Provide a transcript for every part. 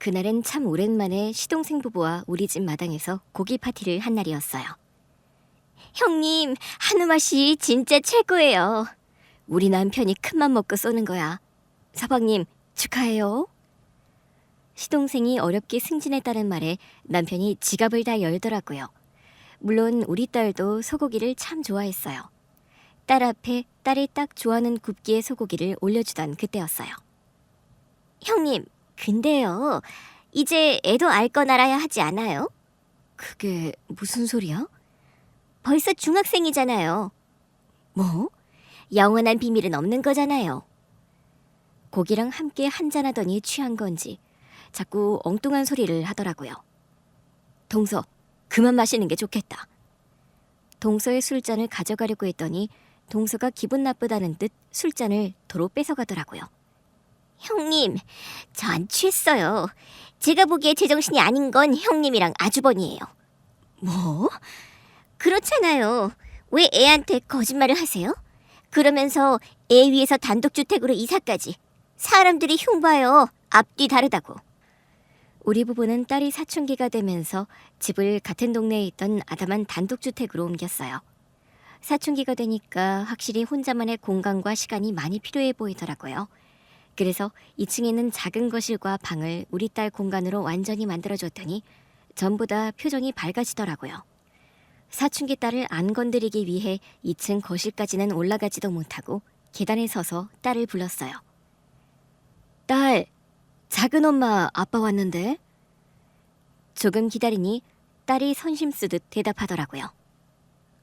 그날은 참 오랜만에 시동생 부부와 우리 집 마당에서 고기 파티를 한 날이었어요. 형님, 한우 맛이 진짜 최고예요. 우리 남편이 큰맘 먹고 쏘는 거야. 서방님, 축하해요. 시동생이 어렵게 승진했다는 말에 남편이 지갑을 다 열더라고요. 물론 우리 딸도 소고기를 참 좋아했어요. 딸 앞에 딸이 딱 좋아하는 굽기의 소고기를 올려주던 그때였어요. 형님, 근데요, 이제 애도 알 건 알아야 하지 않아요? 그게 무슨 소리야? 벌써 중학생이잖아요. 뭐? 영원한 비밀은 없는 거잖아요. 고기랑 함께 한잔하더니 취한 건지 자꾸 엉뚱한 소리를 하더라고요. 동서, 그만 마시는 게 좋겠다. 동서의 술잔을 가져가려고 했더니 동서가 기분 나쁘다는 듯 술잔을 도로 뺏어가더라고요. 형님, 저 안 취했어요. 제가 보기에 제정신이 아닌 건 형님이랑 아주버니예요. 뭐? 그렇잖아요. 왜 애한테 거짓말을 하세요? 그러면서 애 위에서 단독주택으로 이사까지. 사람들이 흉봐요. 앞뒤 다르다고. 우리 부부는 딸이 사춘기가 되면서 집을 같은 동네에 있던 아담한 단독주택으로 옮겼어요. 사춘기가 되니까 확실히 혼자만의 공간과 시간이 많이 필요해 보이더라고요. 그래서 2층에 있는 작은 거실과 방을 우리 딸 공간으로 완전히 만들어줬더니 전부 다 표정이 밝아지더라고요. 사춘기 딸을 안 건드리기 위해 2층 거실까지는 올라가지도 못하고 계단에 서서 딸을 불렀어요. 딸, 작은 엄마 아빠 왔는데? 조금 기다리니 딸이 선심 쓰듯 대답하더라고요.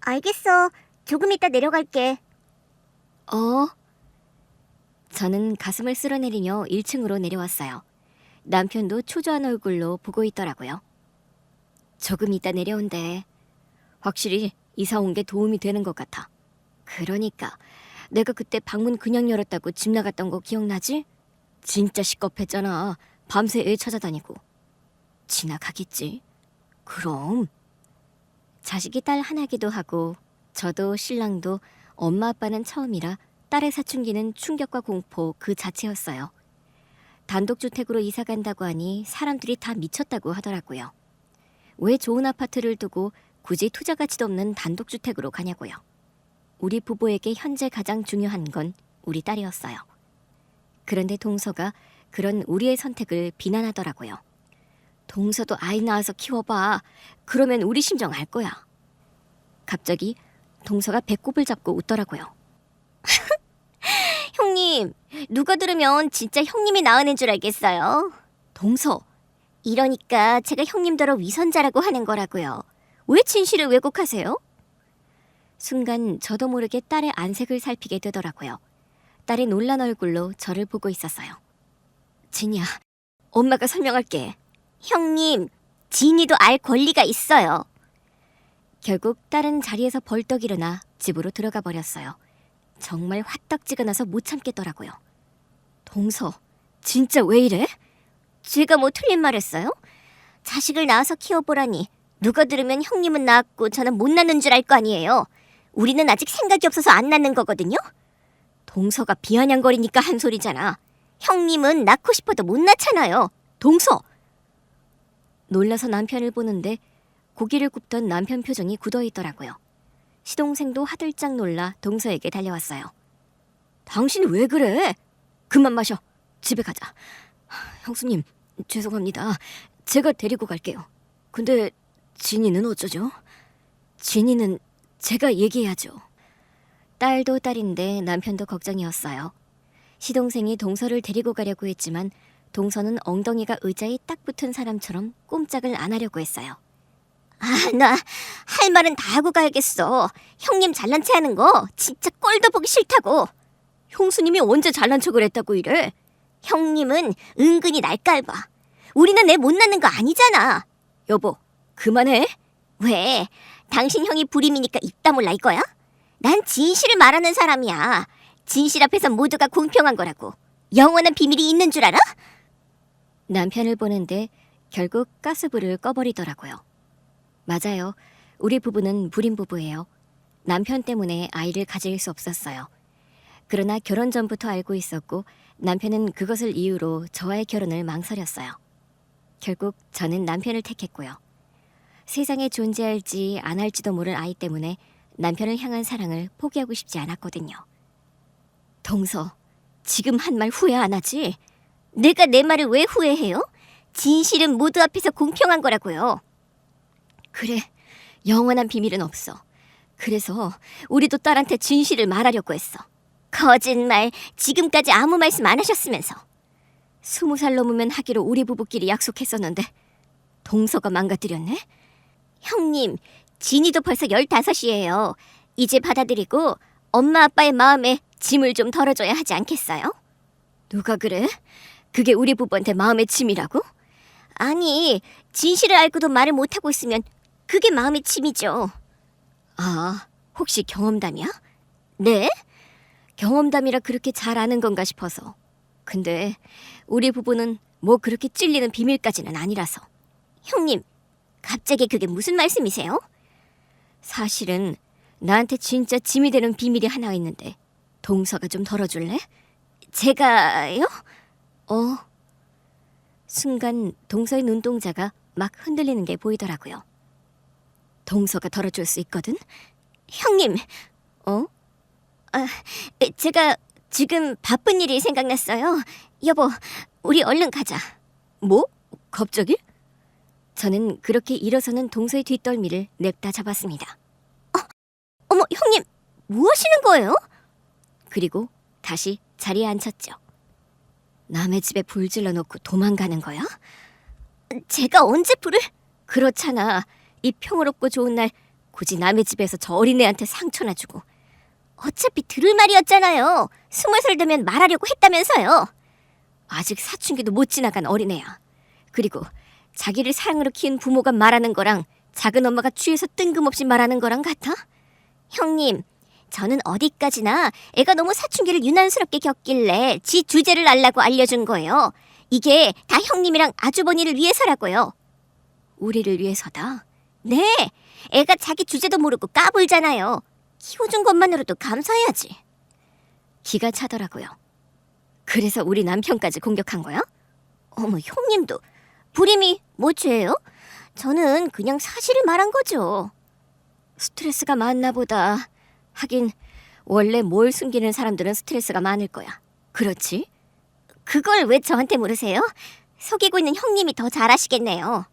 알겠어. 조금 이따 내려갈게. 저는 가슴을 쓸어내리며 1층으로 내려왔어요. 남편도 초조한 얼굴로 보고 있더라고요. 조금 이따 내려온대. 확실히 이사 온 게 도움이 되는 것 같아. 그러니까 내가 그때 방문 그냥 열었다고 집 나갔던 거 기억나지? 진짜 시겁했잖아. 밤새 애 찾아다니고. 지나가겠지. 그럼. 자식이 딸 하나기도 하고 저도 신랑도 엄마 아빠는 처음이라 딸의 사춘기는 충격과 공포 그 자체였어요. 단독주택으로 이사 간다고 하니 사람들이 다 미쳤다고 하더라고요. 왜 좋은 아파트를 두고 굳이 투자 가치도 없는 단독주택으로 가냐고요. 우리 부부에게 현재 가장 중요한 건 우리 딸이었어요. 그런데 동서가 그런 우리의 선택을 비난하더라고요. 동서도 아이 낳아서 키워봐. 그러면 우리 심정 알 거야. 갑자기 동서가 배꼽을 잡고 웃더라고요. 형님, 누가 들으면 진짜 형님이 낳은 애인 줄 알겠어요. 동서, 이러니까 제가 형님더러 위선자라고 하는 거라고요. 왜 진실을 왜곡하세요? 순간 저도 모르게 딸의 안색을 살피게 되더라고요. 딸이 놀란 얼굴로 저를 보고 있었어요. 진이야, 엄마가 설명할게. 형님, 진이도 알 권리가 있어요. 결국 딸은 자리에서 벌떡 일어나 집으로 들어가 버렸어요. 정말 화딱지가 못 참겠더라고요. 동서, 진짜 왜 이래? 제가 뭐 틀린 말 했어요? 자식을 낳아서 키워보라니 누가 들으면 형님은 낳았고 저는 못 낳는 줄 알 거 아니에요. 우리는 아직 생각이 없어서 안 낳는 거거든요. 동서가 비아냥거리니까 한 소리잖아. 형님은 낳고 싶어도 못 낳잖아요. 동서! 놀라서 남편을 보는데 고기를 굽던 남편 표정이 굳어있더라고요. 시동생도 화들짝 놀라 동서에게 달려왔어요. 당신 왜 그래? 그만 마셔. 집에 가자. 형수님, 죄송합니다. 제가 데리고 갈게요. 근데 진이는 어쩌죠? 진이는 제가 얘기해야죠. 딸도 딸인데 남편도 걱정이었어요. 시동생이 동서를 데리고 가려고 했지만 동서는 엉덩이가 의자에 딱 붙은 사람처럼 꼼짝을 안 하려고 했어요. 나 할 말은 다 하고 가야겠어. 형님 잘난 체 하는 거 진짜 꼴도 보기 싫다고. 형수님이 언제 잘난 척을 했다고 이래? 형님은 은근히 날 깔봐. 우리는 애 못 낳는 거 아니잖아. 여보, 그만해. 왜? 당신 형이 불임이니까 입 다물라 이거야? 난 진실을 말하는 사람이야. 진실 앞에서 모두가 공평한 거라고. 영원한 비밀이 있는 줄 알아? 남편을 보는데 결국 가스불을 꺼버리더라고요. 맞아요. 우리 부부는 불임 부부예요. 남편 때문에 아이를 가질 수 없었어요. 그러나 결혼 전부터 알고 있었고 남편은 그것을 이유로 저와의 결혼을 망설였어요. 결국 저는 남편을 택했고요. 세상에 존재할지 안 할지도 모를 아이 때문에 남편을 향한 사랑을 포기하고 싶지 않았거든요. 동서, 지금 한 말 후회 안 하지? 내가 내 말을 왜 후회해요? 진실은 모두 앞에서 공평한 거라고요. 그래, 영원한 비밀은 없어. 그래서 우리도 딸한테 진실을 말하려고 했어. 거짓말, 지금까지 아무 말씀 안 하셨으면서. 20살 넘으면 하기로 우리 부부끼리 약속했었는데 동서가 망가뜨렸네? 형님, 진이도 벌써 15이에요. 이제 받아들이고 엄마 아빠의 마음에 짐을 좀 덜어줘야 하지 않겠어요? 누가 그래? 그게 우리 부부한테 마음의 짐이라고? 아니, 진실을 알고도 말을 못하고 있으면 그게 마음의 짐이죠. 아, 혹시 경험담이야? 네? 경험담이라 그렇게 잘 아는 건가 싶어서. 근데 우리 부부는 뭐 그렇게 찔리는 비밀까지는 아니라서. 형님, 갑자기 그게 무슨 말씀이세요? 사실은 나한테 진짜 짐이 되는 비밀이 하나 있는데 동서가 좀 덜어줄래? 제가요? 순간 동서의 눈동자가 막 흔들리는 게 보이더라고요. 동서가 덜어줄 수 있거든? 형님, 제가 지금 바쁜 일이 생각났어요. 여보, 우리 얼른 가자. 뭐? 갑자기? 저는 그렇게 일어서는 동서의 뒷덜미를 냅다 잡았습니다. 어머, 형님, 뭐 하시는 거예요? 그리고 다시 자리에 앉혔죠. 남의 집에 불 질러놓고 도망가는 거야? 제가 언제 불을? 그렇잖아. 이 평화롭고 좋은 날 굳이 남의 집에서 저 어린애한테 상처나 주고. 어차피 들을 말이었잖아요. 20살 되면 말하려고 했다면서요. 아직 사춘기도 못 지나간 어린애야. 그리고 자기를 사랑으로 키운 부모가 말하는 거랑 작은 엄마가 취해서 뜬금없이 말하는 거랑 같아? 형님, 저는 어디까지나 애가 너무 사춘기를 유난스럽게 겪길래 지 주제를 알라고 알려준 거예요. 이게 다 형님이랑 아주버니를 위해서라고요. 우리를 위해서다? 네, 애가 자기 주제도 모르고 까불잖아요. 키워준 것만으로도 감사해야지. 기가 차더라고요. 그래서 우리 남편까지 공격한 거야? 어머, 형님도 불임이 뭐 죄예요? 저는 그냥 사실을 말한 거죠. 스트레스가 많나 보다. 하긴 원래 뭘 숨기는 사람들은 스트레스가 많을 거야. 그렇지? 그걸 왜 저한테 물으세요? 속이고 있는 형님이 더 잘하시겠네요.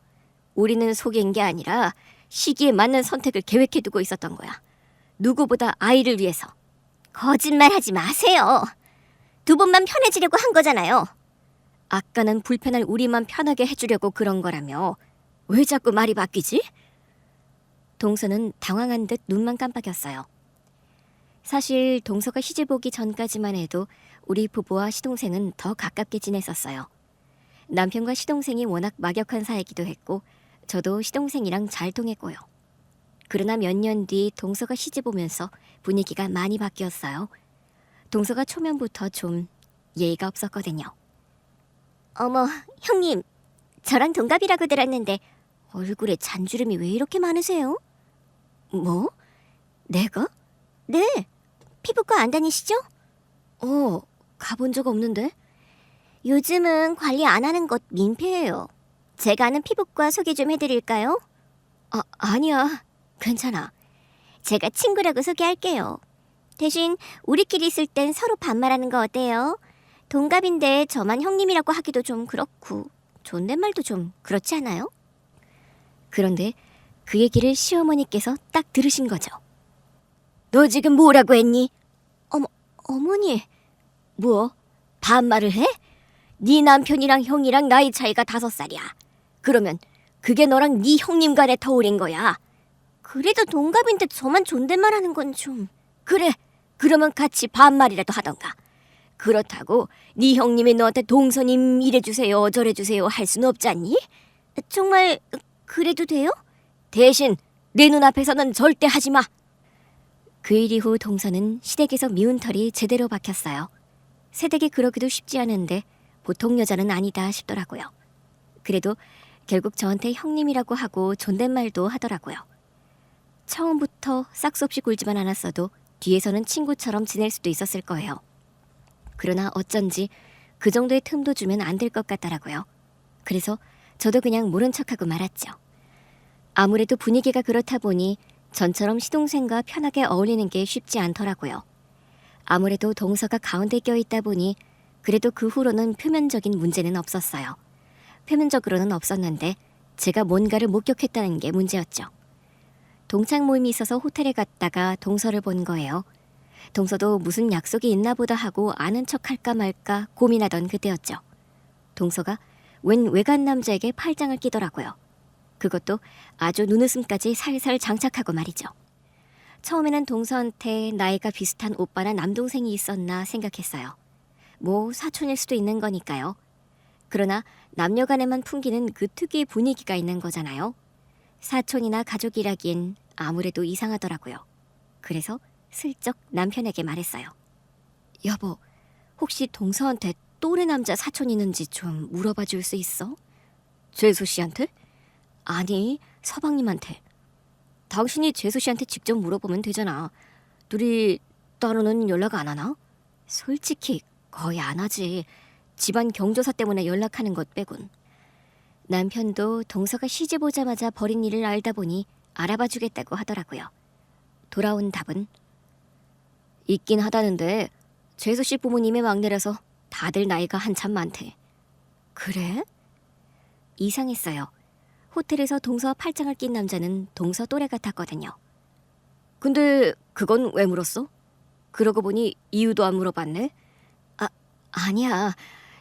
우리는 속인 게 아니라 시기에 맞는 선택을 계획해두고 있었던 거야. 누구보다 아이를 위해서. 거짓말하지 마세요. 두 분만 편해지려고 한 거잖아요. 아까는 불편할 우리만 편하게 해주려고 그런 거라며 왜 자꾸 말이 바뀌지? 동서는 당황한 듯 눈만 깜빡였어요. 사실 동서가 시집 오기 전까지만 해도 우리 부부와 시동생은 더 가깝게 지냈었어요. 남편과 시동생이 워낙 막역한 사이기도 했고 저도 시동생이랑 잘 통했고요. 그러나 몇 년 뒤 동서가 시집 오면서 분위기가 많이 바뀌었어요. 동서가 초면부터 좀 예의가 없었거든요. 어머, 형님, 저랑 동갑이라고 들었는데 얼굴에 잔주름이 왜 이렇게 많으세요? 뭐? 내가? 네, 피부과 안 다니시죠? 가본 적 없는데. 요즘은 관리 안 하는 것 민폐예요. 제가 아는 피부과 소개 좀 해드릴까요? 아니야. 괜찮아. 제가 친구라고 소개할게요. 대신 우리끼리 있을 땐 서로 반말하는 거 어때요? 동갑인데 저만 형님이라고 하기도 좀 그렇고 존댓말도 좀 그렇지 않아요? 그런데 그 얘기를 시어머니께서 딱 들으신 거죠. 너 지금 뭐라고 했니? 어머니. 뭐? 반말을 해? 네 남편이랑 형이랑 나이 차이가 5살이야. 그러면 그게 너랑 네 형님 간의 터울인 거야. 그래도 동갑인데 저만 존댓말하는 건 좀... 그래, 그러면 같이 반말이라도 하던가. 그렇다고 네 형님이 너한테 동서님 이래주세요 저래주세요 할 순 없잖니? 정말 그래도 돼요? 대신 내 눈앞에서는 절대 하지 마. 그 일 이후 동서는 시댁에서 미운 털이 제대로 박혔어요. 새댁이 그러기도 쉽지 않은데 보통 여자는 아니다 싶더라고요. 그래도 결국 저한테 형님이라고 하고 존댓말도 하더라고요. 처음부터 싹수 없이 굴지만 않았어도 뒤에서는 친구처럼 지낼 수도 있었을 거예요. 그러나 어쩐지 그 정도의 틈도 주면 안 될 것 같더라고요. 그래서 저도 그냥 모른 척하고 말았죠. 아무래도 분위기가 그렇다 보니 전처럼 시동생과 편하게 어울리는 게 쉽지 않더라고요. 아무래도 동서가 가운데 껴있다 보니 그래도 그 후로는 표면적인 문제는 없었어요. 표면적으로는 없었는데 제가 뭔가를 목격했다는 게 문제였죠. 동창 모임이 있어서 호텔에 갔다가 동서를 본 거예요. 동서도 무슨 약속이 있나 보다 하고 아는 척 할까 말까 고민하던 그때였죠. 동서가 웬 외간 남자에게 팔짱을 끼더라고요. 그것도 아주 눈웃음까지 살살 장착하고 말이죠. 처음에는 동서한테 나이가 비슷한 오빠나 남동생이 있었나 생각했어요. 뭐 사촌일 수도 있는 거니까요. 그러나 남녀간에만 풍기는 그 특유의 분위기가 있는 거잖아요. 사촌이나 가족이라기엔 아무래도 이상하더라고요. 그래서 슬쩍 남편에게 말했어요. 여보, 혹시 동서한테 또래 남자 사촌 있는지 좀 물어봐 줄 수 있어? 죄수 씨한테? 아니, 서방님한테. 당신이 죄수 씨한테 직접 물어보면 되잖아. 둘이 따로는 연락 안 하나? 솔직히 거의 안 하지. 집안 경조사 때문에 연락하는 것 빼곤. 남편도 동서가 시집 오자마자 벌인 일을 알다 보니 알아봐 주겠다고 하더라고요. 돌아온 답은 있긴 하다는데 죄수 씨 부모님의 막내라서 다들 나이가 한참 많대. 그래? 이상했어요. 호텔에서 동서와 팔짱을 낀 남자는 동서 또래 같았거든요. 근데 그건 왜 물었어? 그러고 보니 이유도 안 물어봤네. 아니야.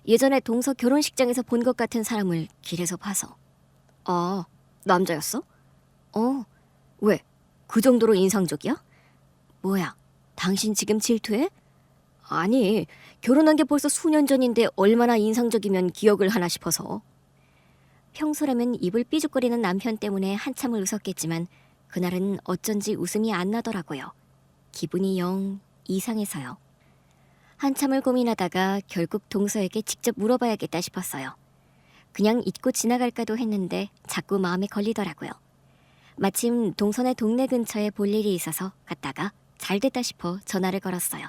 예전에 동서 결혼식장에서 본 것 같은 사람을 길에서 봐서. 아, 남자였어? 왜? 그 정도로 인상적이야? 뭐야, 당신 지금 질투해? 아니, 결혼한 게 벌써 수년 전인데 얼마나 인상적이면 기억을 하나 싶어서. 평소라면 입을 삐죽거리는 남편 때문에 한참을 웃었겠지만 그날은 어쩐지 웃음이 안 나더라고요. 기분이 영 이상해서요. 한참을 고민하다가 결국 동서에게 직접 물어봐야겠다 싶었어요. 그냥 잊고 지나갈까도 했는데 자꾸 마음에 걸리더라고요. 마침 동서네 동네 근처에 볼 일이 있어서 갔다가 잘됐다 싶어 전화를 걸었어요.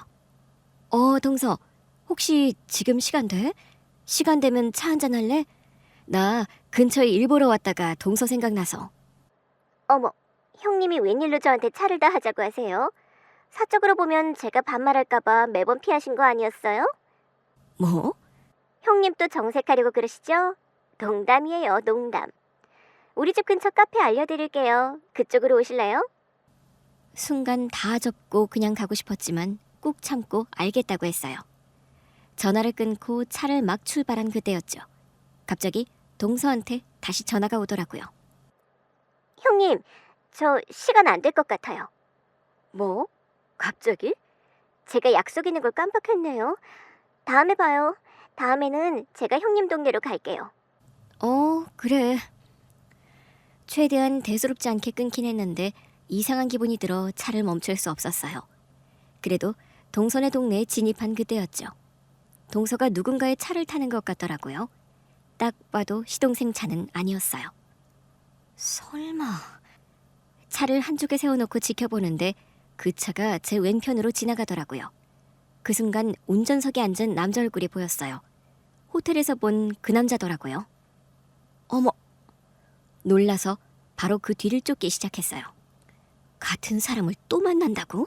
동서, 혹시 지금 시간 돼? 시간 되면 차 한잔 할래? 나 근처에 일 보러 왔다가 동서 생각나서. 어머, 형님이 웬일로 저한테 차를 다 하자고 하세요? 사적으로 보면 제가 반말할까봐 매번 피하신 거 아니었어요? 뭐? 형님 또 정색하려고 그러시죠? 농담이에요, 농담. 우리 집 근처 카페 알려드릴게요. 그쪽으로 오실래요? 순간 다 접고 그냥 가고 싶었지만 꾹 참고 알겠다고 했어요. 전화를 끊고 차를 막 출발한 그때였죠. 갑자기 동서한테 다시 전화가 오더라고요. 형님, 저 시간 안 될 것 같아요. 뭐? 갑자기? 제가 약속 있는 걸 깜빡했네요. 다음에 봐요. 다음에는 제가 형님 동네로 갈게요. 그래. 최대한 대수롭지 않게 끊긴 했는데 이상한 기분이 들어 차를 멈출 수 없었어요. 그래도 동서네 동네에 진입한 그때였죠. 동서가 누군가의 차를 타는 것 같더라고요. 딱 봐도 시동생 차는 아니었어요. 설마... 차를 한쪽에 세워놓고 지켜보는데 그 차가 제 왼편으로 지나가더라고요. 그 순간 운전석에 앉은 남자 얼굴이 보였어요. 호텔에서 본 그 남자더라고요. 어머! 놀라서 바로 그 뒤를 쫓기 시작했어요. 같은 사람을 또 만난다고?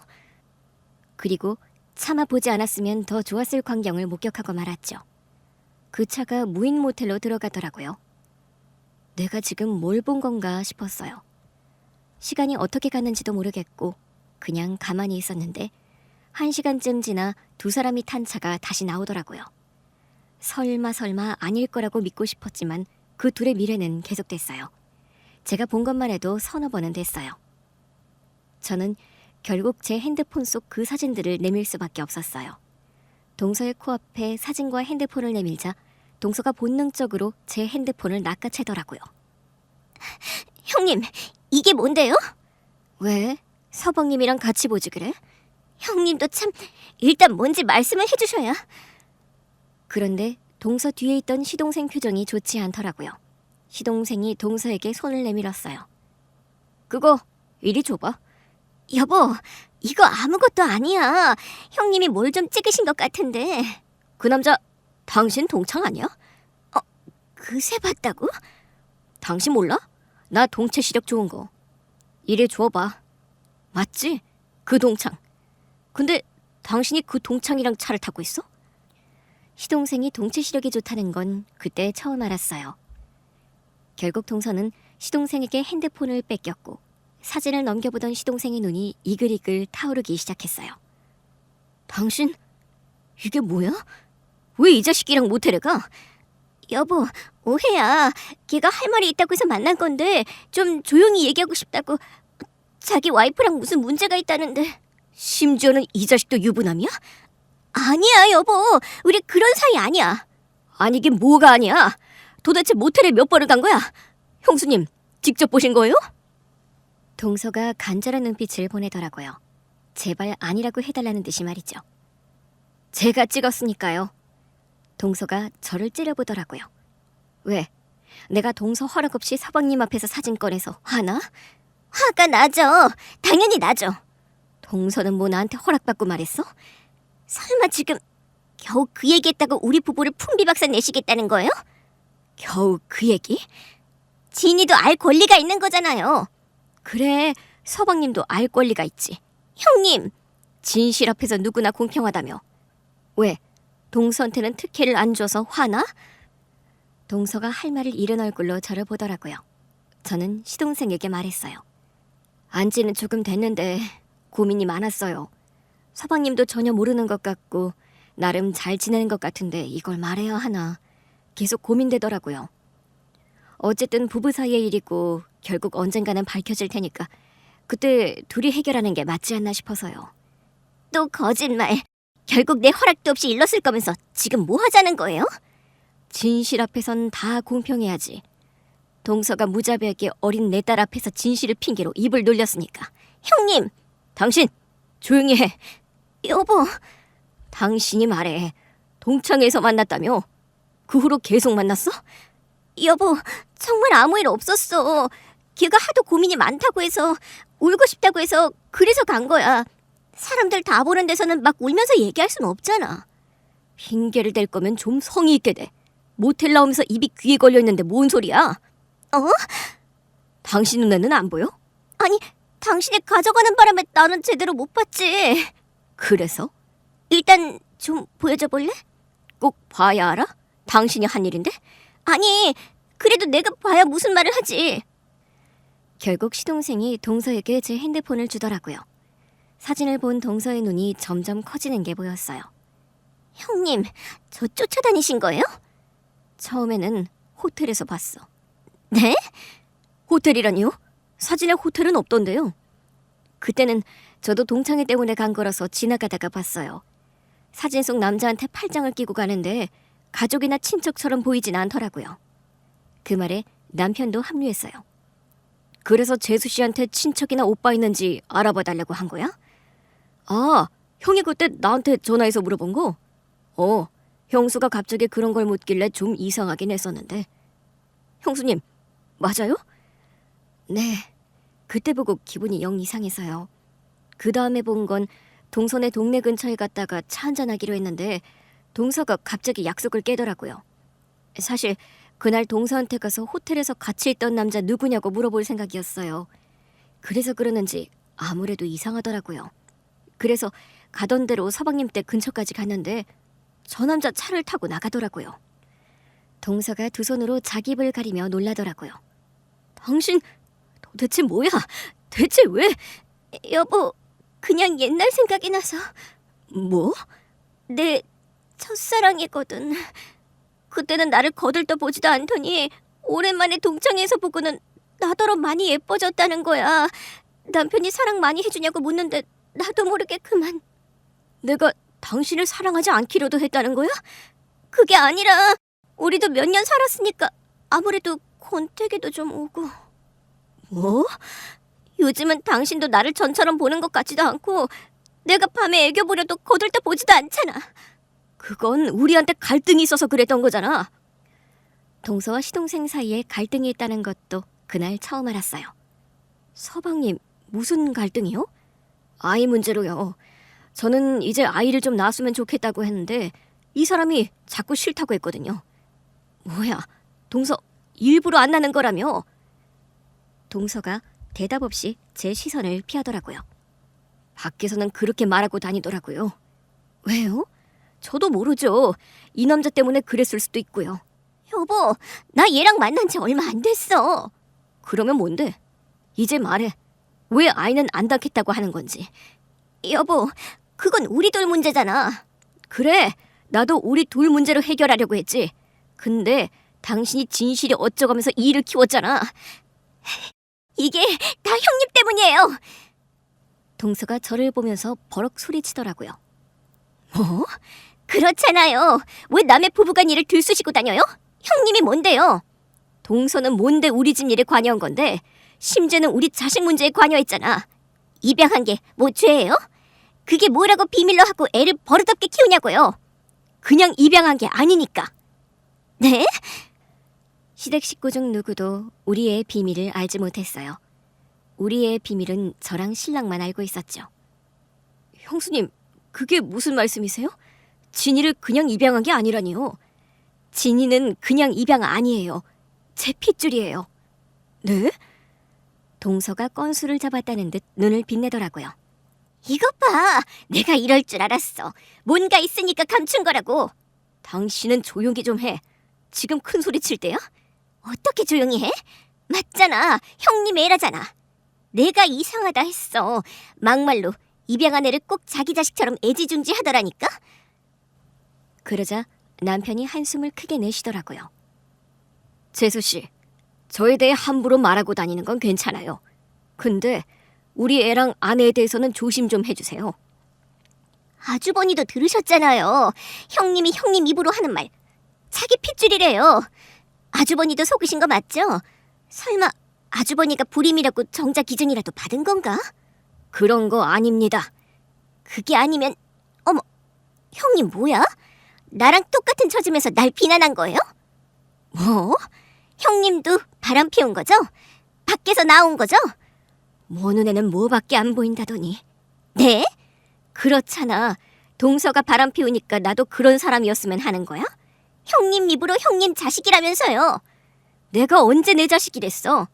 그리고 차마 보지 않았으면 더 좋았을 광경을 목격하고 말았죠. 그 차가 무인 모텔로 들어가더라고요. 내가 지금 뭘 본 건가 싶었어요. 시간이 어떻게 갔는지도 모르겠고 그냥 가만히 있었는데 1시간쯤 지나 두 사람이 탄 차가 다시 나오더라고요. 설마 아닐 거라고 믿고 싶었지만 그 둘의 미래는 계속됐어요. 제가 본 것만 해도 서너 번은 됐어요. 저는 결국 제 핸드폰 속 그 사진들을 내밀 수밖에 없었어요. 동서의 코앞에 사진과 핸드폰을 내밀자 동서가 본능적으로 제 핸드폰을 낚아채더라고요. 형님, 이게 뭔데요? 왜? 서방님이랑 같이 보지 그래? 형님도 참, 일단 뭔지 말씀을 해주셔야. 그런데 동서 뒤에 있던 시동생 표정이 좋지 않더라고요. 시동생이 동서에게 손을 내밀었어요. 그거 이리 줘봐. 여보, 이거 아무것도 아니야. 형님이 뭘 좀 찍으신 것 같은데. 그 남자 당신 동창 아니야? 그새 봤다고? 당신 몰라? 나 동체 시력 좋은 거. 이래 줘봐. 맞지? 그 동창. 근데 당신이 그 동창이랑 차를 타고 있어? 시동생이 동체 시력이 좋다는 건 그때 처음 알았어요. 결국 동서는 시동생에게 핸드폰을 뺏겼고 사진을 넘겨보던 시동생의 눈이 이글이글 타오르기 시작했어요. 당신, 이게 뭐야? 왜 이 자식이랑 모텔에 가? 여보, 오해야. 걔가 할 말이 있다고 해서 만난 건데 좀 조용히 얘기하고 싶다고. 자기 와이프랑 무슨 문제가 있다는데. 심지어는 이 자식도 유부남이야? 아니야, 여보. 우리 그런 사이 아니야. 아니긴 뭐가 아니야. 도대체 모텔에 몇 번을 간 거야? 형수님, 직접 보신 거예요? 동서가 간절한 눈빛을 보내더라고요. 제발 아니라고 해달라는 듯이 말이죠. 제가 찍었으니까요. 동서가 저를 째려보더라고요. 왜? 내가 동서 허락 없이 서방님 앞에서 사진 꺼내서 화나? 화가 나죠. 당연히 나죠. 동서는 뭐 나한테 허락받고 말했어? 설마 지금 겨우 그 얘기했다고 우리 부부를 풍비박산 내시겠다는 거예요? 겨우 그 얘기? 진이도 알 권리가 있는 거잖아요. 그래, 서방님도 알 권리가 있지. 형님, 진실 앞에서 누구나 공평하다며. 왜? 동서한테는 특혜를 안 줘서 화나? 동서가 할 말을 잃은 얼굴로 저를 보더라고요. 저는 시동생에게 말했어요. 안지는 조금 됐는데 고민이 많았어요. 서방님도 전혀 모르는 것 같고 나름 잘 지내는 것 같은데 이걸 말해야 하나 계속 고민되더라고요. 어쨌든 부부 사이의 일이고 결국 언젠가는 밝혀질 테니까 그때 둘이 해결하는 게 맞지 않나 싶어서요. 또 거짓말. 결국 내 허락도 없이 일렀을 거면서 지금 뭐 하자는 거예요? 진실 앞에선 다 공평해야지. 동서가 무자비하게 어린 내 딸 앞에서 진실을 핑계로 입을 놀렸으니까. 형님! 당신! 조용히 해. 여보! 당신이 말해. 동창회에서 만났다며? 그 후로 계속 만났어? 여보, 정말 아무 일 없었어. 걔가 하도 고민이 많다고 해서 울고 싶다고 해서 그래서 간 거야. 사람들 다 보는 데서는 막 울면서 얘기할 순 없잖아. 핑계를 댈 거면 좀 성의 있게 대. 모텔 나오면서 입이 귀에 걸려있는데 뭔 소리야? 어? 당신 눈에는 안 보여? 아니, 당신이 가져가는 바람에 나는 제대로 못 봤지. 그래서? 일단 좀 보여줘 볼래? 꼭 봐야 알아? 당신이 한 일인데? 아니, 그래도 내가 봐야 무슨 말을 하지. 결국 시동생이 동서에게 제 핸드폰을 주더라고요. 사진을 본 동서의 눈이 점점 커지는 게 보였어요. 형님, 저 쫓아다니신 거예요? 처음에는 호텔에서 봤어. 네? 호텔이라니요? 사진에 호텔은 없던데요. 그때는 저도 동창회 때문에 간 거라서 지나가다가 봤어요. 사진 속 남자한테 팔짱을 끼고 가는데 가족이나 친척처럼 보이진 않더라고요. 그 말에 남편도 합류했어요. 그래서 재수 씨한테 친척이나 오빠 있는지 알아봐 달라고 한 거야? 아, 형이 그때 나한테 전화해서 물어본 거? 형수가 갑자기 그런 걸 묻길래 좀 이상하긴 했었는데. 형수님, 맞아요? 네, 그때 보고 기분이 영 이상해서요. 그 다음에 본 건 동선의 동네 근처에 갔다가 차 한잔하기로 했는데 동서가 갑자기 약속을 깨더라고요. 사실 그날 동서한테 가서 호텔에서 같이 있던 남자 누구냐고 물어볼 생각이었어요. 그래서 그러는지 아무래도 이상하더라고요. 그래서 가던 대로 서방님 댁 근처까지 갔는데 저 남자 차를 타고 나가더라고요. 동서가 두 손으로 자기 입을 가리며 놀라더라고요. 당신 도대체 뭐야? 대체 왜? 여보, 그냥 옛날 생각이 나서. 뭐? 내 첫사랑이거든. 그때는 나를 거들떠 보지도 않더니 오랜만에 동창회에서 보고는 나더러 많이 예뻐졌다는 거야. 남편이 사랑 많이 해주냐고 묻는데 나도 모르게 그만. 내가 당신을 사랑하지 않기로도 했다는 거야? 그게 아니라 우리도 몇 년 살았으니까 아무래도 권태기도 좀 오고. 뭐? 요즘은 당신도 나를 전처럼 보는 것 같지도 않고 내가 밤에 애교 부려도 거들떠 보지도 않잖아. 그건 우리한테 갈등이 있어서 그랬던 거잖아. 동서와 시동생 사이에 갈등이 있다는 것도 그날 처음 알았어요. 서방님, 무슨 갈등이요? 아이 문제로요. 저는 이제 아이를 좀 낳았으면 좋겠다고 했는데 이 사람이 자꾸 싫다고 했거든요. 뭐야, 동서 일부러 안 나는 거라며. 동서가 대답 없이 제 시선을 피하더라고요. 밖에서는 그렇게 말하고 다니더라고요. 왜요? 저도 모르죠. 이 남자 때문에 그랬을 수도 있고요. 여보, 나 얘랑 만난 지 얼마 안 됐어. 그러면 뭔데? 이제 말해. 왜 아이는 안 낳겠다고 하는 건지. 여보, 그건 우리 둘 문제잖아. 그래, 나도 우리 둘 문제로 해결하려고 했지. 근데 당신이 진실이 어쩌고하면서 이 일을 키웠잖아. 이게 다 형님 때문이에요. 동서가 저를 보면서 버럭 소리치더라고요. 뭐? 그렇잖아요. 왜 남의 부부간 일을 들쑤시고 다녀요? 형님이 뭔데요? 동서는 뭔데 우리 집 일에 관여한 건데, 심지어는 우리 자식 문제에 관여했잖아. 입양한 게 뭐 죄예요? 그게 뭐라고 비밀로 하고 애를 버릇없게 키우냐고요. 그냥 입양한 게 아니니까. 네? 시댁 식구 중 누구도 우리의 비밀을 알지 못했어요. 우리의 비밀은 저랑 신랑만 알고 있었죠. 형수님, 그게 무슨 말씀이세요? 진이를 그냥 입양한 게 아니라니요. 진이는 그냥 입양 아니에요. 제 핏줄이에요. 네? 동서가 건수를 잡았다는 듯 눈을 빛내더라고요. 이것 봐, 내가 이럴 줄 알았어. 뭔가 있으니까 감춘 거라고. 당신은 조용히 좀 해. 지금 큰 소리 칠 때야? 어떻게 조용히 해? 맞잖아, 형님 애라잖아. 내가 이상하다 했어. 막말로 입양한 애를 꼭 자기 자식처럼 애지중지하더라니까. 그러자 남편이 한숨을 크게 내쉬더라고요. 재수씨, 저에 대해 함부로 말하고 다니는 건 괜찮아요. 근데 우리 애랑 아내에 대해서는 조심 좀 해주세요. 아주버니도 들으셨잖아요. 형님이 형님 입으로 하는 말 자기 핏줄이래요. 아주버니도 속으신 거 맞죠? 설마 아주버니가 불임이라고 정자 기증이라도 받은 건가? 그런 거 아닙니다. 그게 아니면 어머, 형님 뭐야? 나랑 똑같은 처짐에서 날 비난한 거예요? 뭐? 형님도 바람 피운 거죠? 밖에서 나온 거죠? 뭐 눈에는 뭐밖에 안 보인다더니. 네? 그렇잖아. 동서가 바람 피우니까 나도 그런 사람이었으면 하는 거야? 형님 입으로 형님 자식이라면서요. 내가 언제 내 자식이랬어?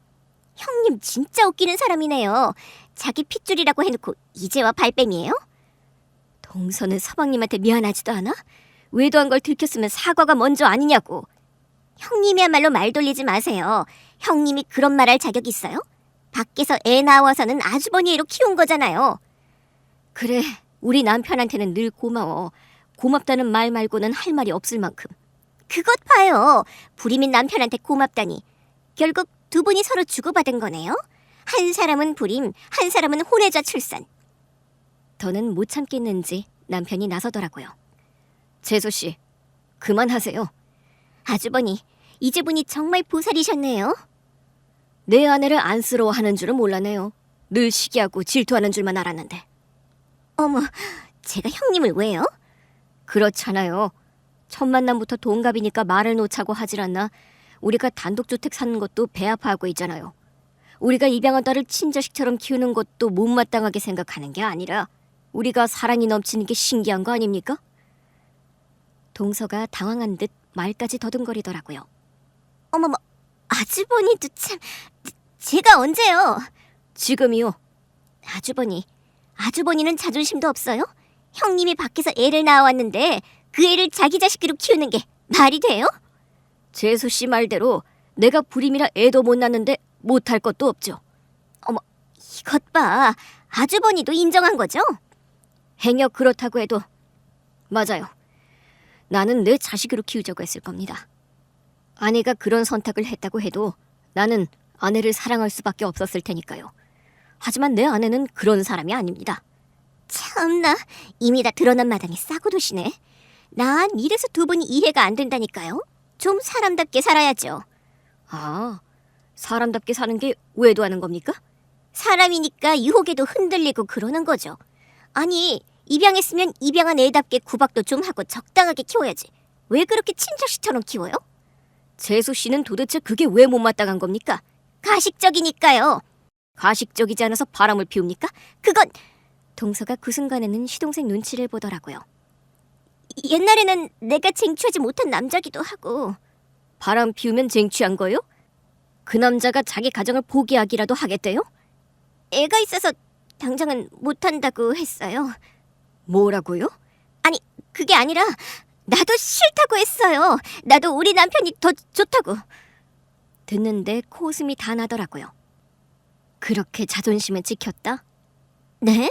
형님 진짜 웃기는 사람이네요. 자기 핏줄이라고 해놓고 이제와 발뺌이에요? 동서는 서방님한테 미안하지도 않아? 외도한 걸 들켰으면 사과가 먼저 아니냐고. 형님이야말로 말 돌리지 마세요. 형님이 그런 말할 자격 있어요? 밖에서 애 낳아서는 아주버니 애로 키운 거잖아요. 그래, 우리 남편한테는 늘 고마워. 고맙다는 말 말고는 할 말이 없을 만큼. 그것 봐요. 불임인 남편한테 고맙다니. 결국 두 분이 서로 주고받은 거네요. 한 사람은 불임, 한 사람은 혼외자 출산. 더는 못 참겠는지 남편이 나서더라고요. 재수씨, 그만하세요. 아주버니, 이제 보니 정말 보살이셨네요. 내 아내를 안쓰러워하는 줄은 몰랐네요. 늘 시기하고 질투하는 줄만 알았는데. 어머, 제가 형님을 왜요? 그렇잖아요. 첫 만남부터 동갑이니까 말을 놓자고 하질 않나. 우리가 단독주택 사는 것도 배 아파하고 있잖아요. 우리가 입양한 딸을 친자식처럼 키우는 것도 못마땅하게 생각하는 게 아니라 우리가 사랑이 넘치는 게 신기한 거 아닙니까? 동서가 당황한 듯 말까지 더듬거리더라고요. 어머머, 아주버니도 참... 제가 언제요? 지금이요. 아주버니는 자존심도 없어요? 형님이 밖에서 애를 낳아왔는데 그 애를 자기 자식으로 키우는 게 말이 돼요? 재수씨 말대로 내가 불임이라 애도 못 낳는데 못할 것도 없죠. 어머, 이것 봐. 아주버니도 인정한 거죠? 행여 그렇다고 해도 맞아요. 나는 내 자식으로 키우자고 했을 겁니다. 아내가 그런 선택을 했다고 해도 나는 아내를 사랑할 수밖에 없었을 테니까요. 하지만 내 아내는 그런 사람이 아닙니다. 참나, 이미 다 드러난 마당에 싸고 도시네. 난 이래서 두 분이 이해가 안 된다니까요. 좀 사람답게 살아야죠. 아, 사람답게 사는 게 외도하는 겁니까? 사람이니까 유혹에도 흔들리고 그러는 거죠. 아니, 입양했으면 입양한 애답게 구박도 좀 하고 적당하게 키워야지. 왜 그렇게 친자식처럼 키워요? 재수 씨는 도대체 그게 왜 못마땅한 겁니까? 가식적이니까요. 가식적이지 않아서 바람을 피웁니까? 그건... 동서가 그 순간에는 시동생 눈치를 보더라고요. 옛날에는 내가 쟁취하지 못한 남자기도 하고. 바람 피우면 쟁취한 거요? 그 남자가 자기 가정을 포기하기라도 하겠대요? 애가 있어서 당장은 못한다고 했어요. 뭐라고요? 아니, 그게 아니라 나도 싫다고 했어요. 나도 우리 남편이 더 좋다고. 듣는데 코웃음이 다 나더라고요. 그렇게 자존심을 지켰다? 네?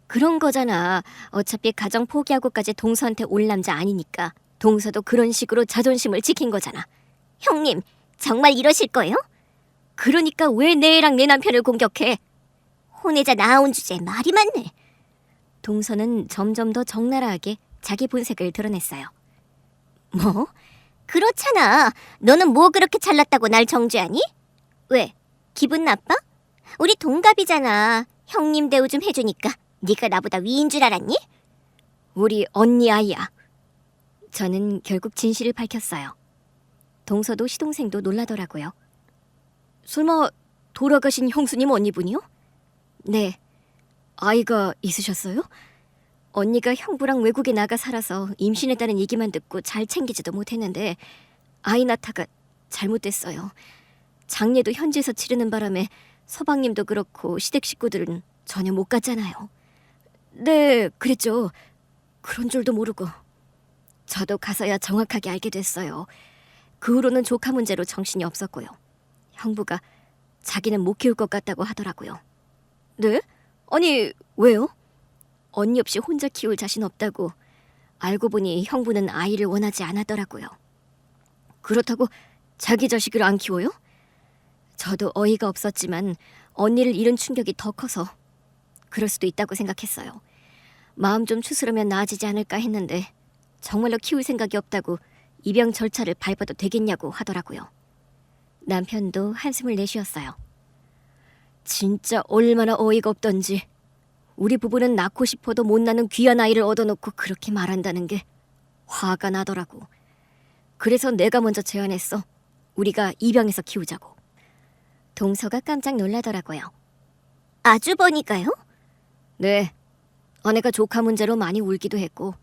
그런 거잖아. 어차피 가정 포기하고까지 동서한테 올 남자 아니니까 동서도 그런 식으로 자존심을 지킨 거잖아. 형님, 정말 이러실 거예요? 그러니까 왜 내 애랑 내 남편을 공격해? 혼외자 나온 주제에 말이 많네. 동서는 점점 더 적나라하게 자기 본색을 드러냈어요. 뭐? 그렇잖아. 너는 뭐 그렇게 잘났다고 날 정죄하니? 왜? 기분 나빠? 우리 동갑이잖아. 형님 대우 좀 해주니까 네가 나보다 위인 줄 알았니? 우리 언니 아이야. 저는 결국 진실을 밝혔어요. 동서도 시동생도 놀라더라고요. 설마 돌아가신 형수님 언니분이요? 네. 아이가 있으셨어요? 언니가 형부랑 외국에 나가 살아서 임신했다는 얘기만 듣고 잘 챙기지도 못했는데 아이 낳다가 잘못됐어요. 장례도 현지에서 치르는 바람에 서방님도 그렇고 시댁 식구들은 전혀 못 갔잖아요. 네, 그랬죠. 그런 줄도 모르고. 저도 가서야 정확하게 알게 됐어요. 그 후로는 조카 문제로 정신이 없었고요. 형부가 자기는 못 키울 것 같다고 하더라고요. 네? 아니, 왜요? 언니 없이 혼자 키울 자신 없다고. 알고 보니 형부는 아이를 원하지 않았더라고요. 그렇다고 자기 자식을 안 키워요? 저도 어이가 없었지만 언니를 잃은 충격이 더 커서 그럴 수도 있다고 생각했어요. 마음 좀 추스르면 나아지지 않을까 했는데 정말로 키울 생각이 없다고 입양 절차를 밟아도 되겠냐고 하더라고요. 남편도 한숨을 내쉬었어요. 진짜 얼마나 어이가 없던지. 우리 부부는 낳고 싶어도 못 낳는 귀한 아이를 얻어놓고 그렇게 말한다는 게 화가 나더라고. 그래서 내가 먼저 제안했어. 우리가 입양해서 키우자고. 동서가 깜짝 놀라더라고요. 아주버니까요? 네. 아내가 조카 문제로 많이 울기도 했고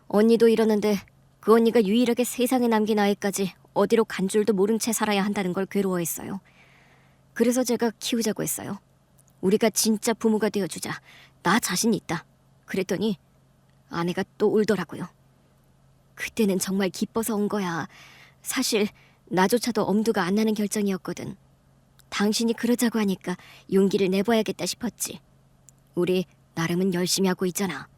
언니도 이러는데 그 언니가 유일하게 세상에 남긴 아이까지 어디로 간 줄도 모른 채 살아야 한다는 걸 괴로워했어요. 그래서 제가 키우자고 했어요. 우리가 진짜 부모가 되어주자. 나 자신 있다. 그랬더니 아내가 또 울더라고요. 그때는 정말 기뻐서 온 거야. 사실 나조차도 엄두가 안 나는 결정이었거든. 당신이 그러자고 하니까 용기를 내봐야겠다 싶었지. 우리 나름은 열심히 하고 있잖아.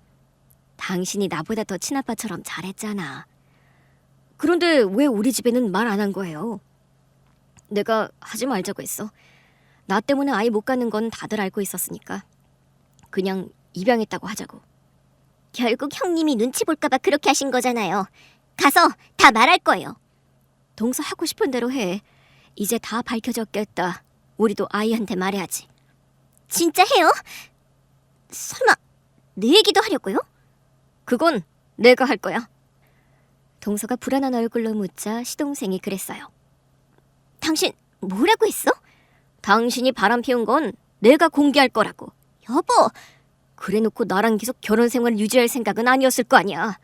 당신이 나보다 더 친아빠처럼 잘했잖아. 그런데 왜 우리 집에는 말 안 한 거예요? 내가 하지 말자고 했어. 나 때문에 아이 못 갖는 건 다들 알고 있었으니까. 그냥 입양했다고 하자고. 결국 형님이 눈치 볼까봐 그렇게 하신 거잖아요. 가서 다 말할 거예요. 동서 하고 싶은 대로 해. 이제 다 밝혀졌겠다. 우리도 아이한테 말해야지. 진짜 해요? 설마 내 얘기도 하려고요? 그건 내가 할 거야. 동서가 불안한 얼굴로 묻자 시동생이 그랬어요. 당신 뭐라고 했어? 당신이 바람 피운 건 내가 공개할 거라고. 여보, 그래놓고 나랑 계속 결혼 생활을 유지할 생각은 아니었을 거 아니야.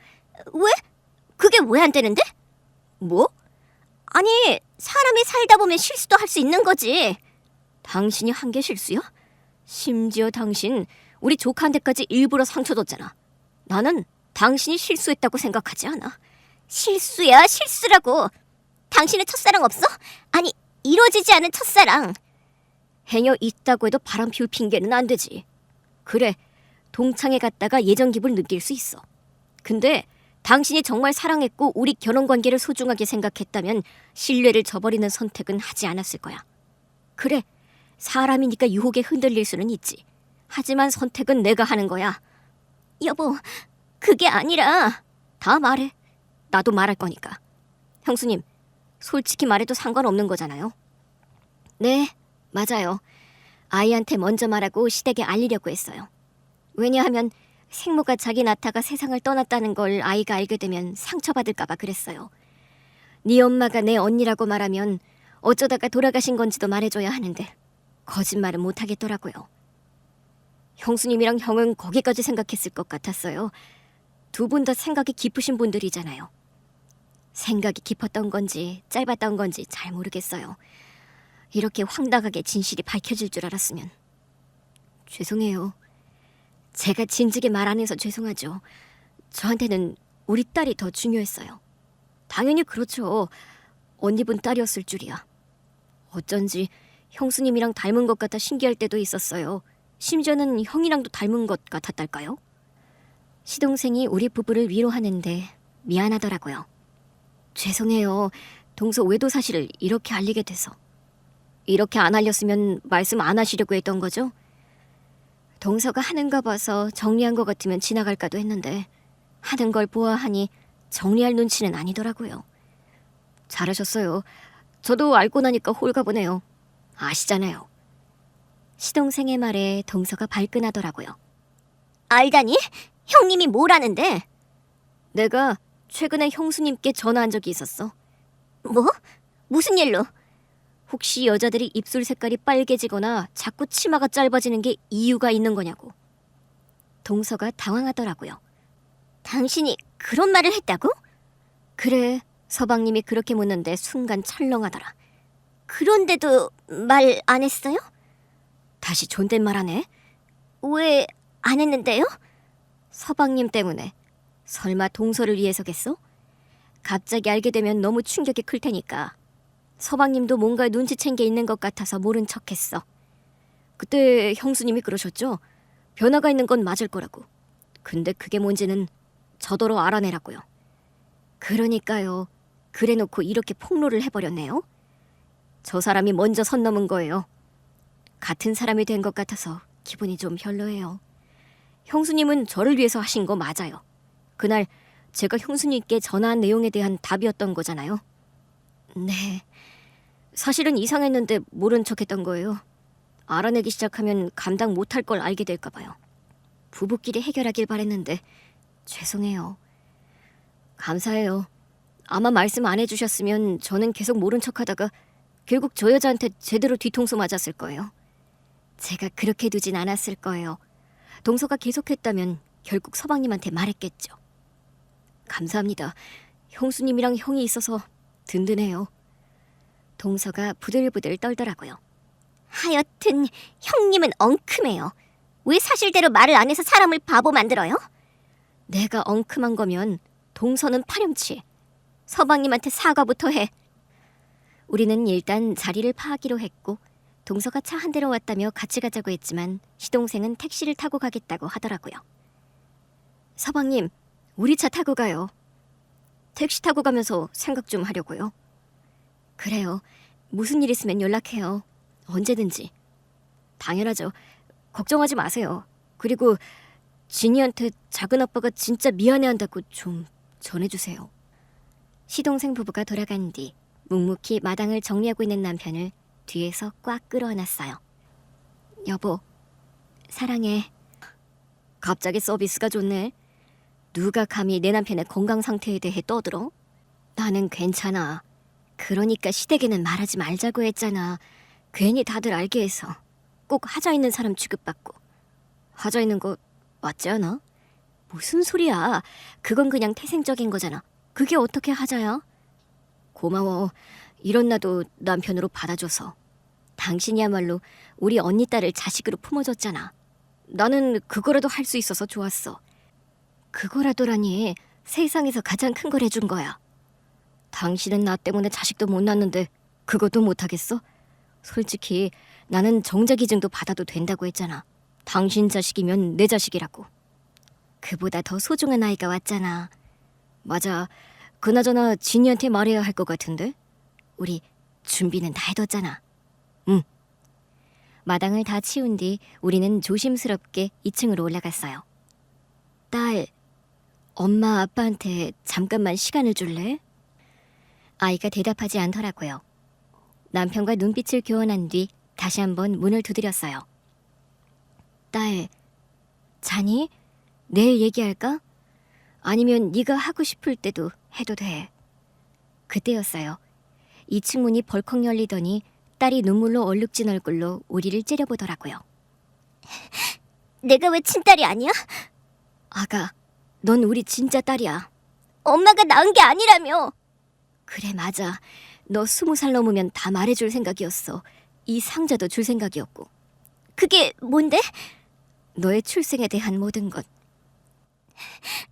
왜? 그게 왜 안 되는데? 뭐? 아니, 사람이 살다 보면 실수도 할 수 있는 거지. 당신이 한 게 실수야? 심지어 당신 우리 조카한테까지 일부러 상처 줬잖아. 나는 당신이 실수했다고 생각하지 않아. 실수야, 실수라고. 당신은 첫사랑 없어? 아니, 이루어지지 않은 첫사랑. 해녀 있다고 해도 바람 피울 핑계는 안 되지. 그래, 동창회 갔다가 예전 기분을 느낄 수 있어. 근데 당신이 정말 사랑했고 우리 결혼관계를 소중하게 생각했다면 신뢰를 저버리는 선택은 하지 않았을 거야. 그래, 사람이니까 유혹에 흔들릴 수는 있지. 하지만 선택은 내가 하는 거야. 여보, 그게 아니라. 다 말해. 나도 말할 거니까. 형수님, 솔직히 말해도 상관없는 거잖아요. 네, 맞아요. 아이한테 먼저 말하고 시댁에 알리려고 했어요. 왜냐하면 생모가 자기 낳다가 세상을 떠났다는 걸 아이가 알게 되면 상처받을까 봐 그랬어요. 네 엄마가 내 언니라고 말하면 어쩌다가 돌아가신 건지도 말해줘야 하는데 거짓말은 못하겠더라고요. 형수님이랑 형은 거기까지 생각했을 것 같았어요. 두 분 다 생각이 깊으신 분들이잖아요. 생각이 깊었던 건지 짧았던 건지 잘 모르겠어요. 이렇게 황당하게 진실이 밝혀질 줄 알았으면. 죄송해요. 제가 진즉에 말 안 해서 죄송하죠. 저한테는 우리 딸이 더 중요했어요. 당연히 그렇죠. 언니분 딸이었을 줄이야. 어쩐지 형수님이랑 닮은 것 같아 신기할 때도 있었어요. 심지어는 형이랑도 닮은 것 같았달까요? 시동생이 우리 부부를 위로하는데 미안하더라고요. 죄송해요. 동서 외도 사실을 이렇게 알리게 돼서. 이렇게 안 알렸으면 말씀 안 하시려고 했던 거죠? 동서가 하는가 봐서 정리한 것 같으면 지나갈까도 했는데 하는 걸 보아하니 정리할 눈치는 아니더라고요. 잘하셨어요. 저도 알고 나니까 홀가분해요. 아시잖아요. 시동생의 말에 동서가 발끈하더라고요. 알다니? 형님이 뭘 아는데? 내가 최근에 형수님께 전화한 적이 있었어. 뭐? 무슨 일로? 혹시 여자들이 입술 색깔이 빨개지거나 자꾸 치마가 짧아지는 게 이유가 있는 거냐고. 동서가 당황하더라고요. 당신이 그런 말을 했다고? 그래, 서방님이 그렇게 묻는데 순간 철렁하더라. 그런데도 말 안 했어요? 다시 존댓말하네. 왜 안 했는데요? 서방님 때문에. 설마 동서를 위해서겠어? 갑자기 알게 되면 너무 충격이 클 테니까. 서방님도 뭔가 눈치챈 게 있는 것 같아서 모른 척했어. 그때 형수님이 그러셨죠? 변화가 있는 건 맞을 거라고. 근데 그게 뭔지는 저더러 알아내라고요. 그러니까요. 그래놓고 이렇게 폭로를 해버렸네요. 저 사람이 먼저 선 넘은 거예요. 같은 사람이 된 것 같아서 기분이 좀 별로예요. 형수님은 저를 위해서 하신 거 맞아요. 그날 제가 형수님께 전화한 내용에 대한 답이었던 거잖아요. 네. 사실은 이상했는데 모른 척했던 거예요. 알아내기 시작하면 감당 못할 걸 알게 될까 봐요. 부부끼리 해결하길 바랬는데 죄송해요. 감사해요. 아마 말씀 안 해주셨으면 저는 계속 모른 척하다가 결국 저 여자한테 제대로 뒤통수 맞았을 거예요. 제가 그렇게 두진 않았을 거예요. 동서가 계속했다면 결국 서방님한테 말했겠죠. 감사합니다. 형수님이랑 형이 있어서 든든해요. 동서가 부들부들 떨더라고요. 하여튼 형님은 엉큼해요. 왜 사실대로 말을 안 해서 사람을 바보 만들어요? 내가 엉큼한 거면 동서는 파렴치. 서방님한테 사과부터 해. 우리는 일단 자리를 파하기로 했고 동서가 차 한 대로 왔다며 같이 가자고 했지만 시동생은 택시를 타고 가겠다고 하더라고요. 서방님, 우리 차 타고 가요. 택시 타고 가면서 생각 좀 하려고요. 그래요. 무슨 일 있으면 연락해요. 언제든지. 당연하죠. 걱정하지 마세요. 그리고 진이한테 작은 아빠가 진짜 미안해한다고 좀 전해주세요. 시동생 부부가 돌아간 뒤 묵묵히 마당을 정리하고 있는 남편을 뒤에서 꽉 끌어안았어요. 여보, 사랑해. 갑자기 서비스가 좋네. 누가 감히 내 남편의 건강 상태에 대해 떠들어? 나는 괜찮아. 그러니까 시댁에는 말하지 말자고 했잖아. 괜히 다들 알게 해서. 꼭 하자 있는 사람 취급받고. 하자 있는 거 맞지 않아? 무슨 소리야. 그건 그냥 태생적인 거잖아. 그게 어떻게 하자야? 고마워. 이런 나도 남편으로 받아줘서. 당신이야말로 우리 언니 딸을 자식으로 품어줬잖아. 나는 그거라도 할 수 있어서 좋았어. 그거라도라니 세상에서 가장 큰 걸 해준 거야. 당신은 나 때문에 자식도 못 낳는데 그것도 못하겠어? 솔직히 나는 정자 기증도 받아도 된다고 했잖아. 당신 자식이면 내 자식이라고. 그보다 더 소중한 아이가 왔잖아. 맞아. 그나저나 진이한테 말해야 할 것 같은데? 우리 준비는 다 해뒀잖아. 응. 마당을 다 치운 뒤 우리는 조심스럽게 2층으로 올라갔어요. 딸, 엄마 아빠한테 잠깐만 시간을 줄래? 아이가 대답하지 않더라고요. 남편과 눈빛을 교환한 뒤 다시 한번 문을 두드렸어요. 딸, 자니? 내일 얘기할까? 아니면 네가 하고 싶을 때도 해도 돼. 그때였어요. 2층 문이 벌컥 열리더니 딸이 눈물로 얼룩진 얼굴로 우리를 째려보더라고요. 내가 왜 친딸이 아니야? 아가, 넌 우리 진짜 딸이야. 엄마가 낳은 게 아니라며. 그래, 맞아. 너 20살 넘으면 다 말해줄 생각이었어. 이 상자도 줄 생각이었고. 그게 뭔데? 너의 출생에 대한 모든 것.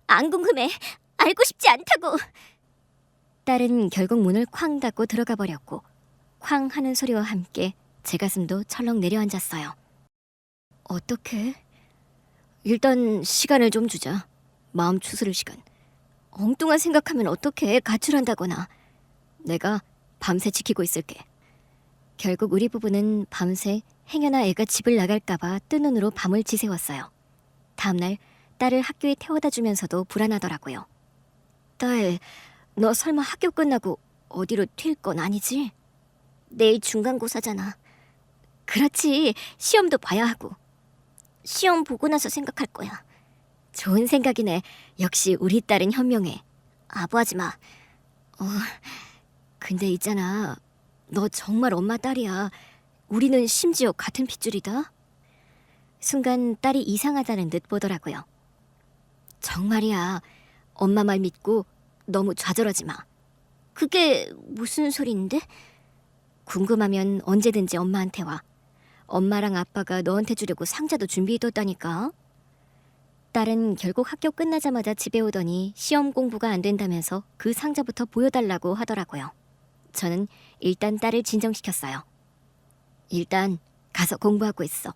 안 궁금해. 알고 싶지 않다고. 딸은 결국 문을 쾅 닫고 들어가 버렸고 쾅 하는 소리와 함께 제 가슴도 철렁 내려앉았어요. 어떡해? 일단 시간을 좀 주자. 마음 추스를 시간. 엉뚱한 생각하면 어떡해. 가출한다거나. 내가 밤새 지키고 있을게. 결국 우리 부부는 밤새 행여나 애가 집을 나갈까봐 뜬 눈으로 밤을 지새웠어요. 다음날 딸을 학교에 태워다 주면서도 불안하더라고요. 딸, 너 설마 학교 끝나고 어디로 튈 건 아니지? 내일 중간고사잖아. 그렇지. 시험도 봐야 하고. 시험 보고 나서 생각할 거야. 좋은 생각이네. 역시 우리 딸은 현명해. 아부하지 마. 근데 있잖아. 너 정말 엄마 딸이야. 우리는 심지어 같은 핏줄이다. 순간 딸이 이상하다는 듯 보더라고요. 정말이야. 엄마 말 믿고 너무 좌절하지 마. 그게 무슨 소린데? 궁금하면 언제든지 엄마한테 와. 엄마랑 아빠가 너한테 주려고 상자도 준비해뒀다니까. 딸은 결국 학교 끝나자마자 집에 오더니 시험 공부가 안 된다면서 그 상자부터 보여달라고 하더라고요. 저는 일단 딸을 진정시켰어요. 일단 가서 공부하고 있어.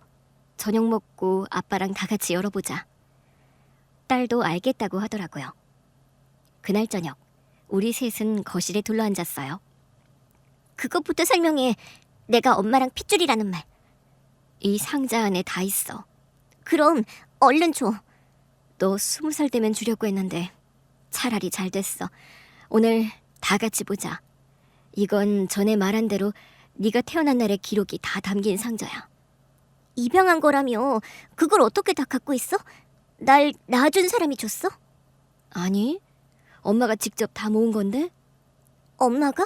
저녁 먹고 아빠랑 다 같이 열어보자. 딸도 알겠다고 하더라고요. 그날 저녁 우리 셋은 거실에 둘러앉았어요. 그것부터 설명해. 내가 엄마랑 핏줄이라는 말. 이 상자 안에 다 있어. 그럼 얼른 줘. 너 20살 되면 주려고 했는데 차라리 잘 됐어. 오늘 다 같이 보자. 이건 전에 말한 대로 네가 태어난 날의 기록이 다 담긴 상자야. 입양한 거라며. 그걸 어떻게 다 갖고 있어? 날 낳아준 사람이 줬어? 아니, 엄마가 직접 다 모은 건데? 엄마가?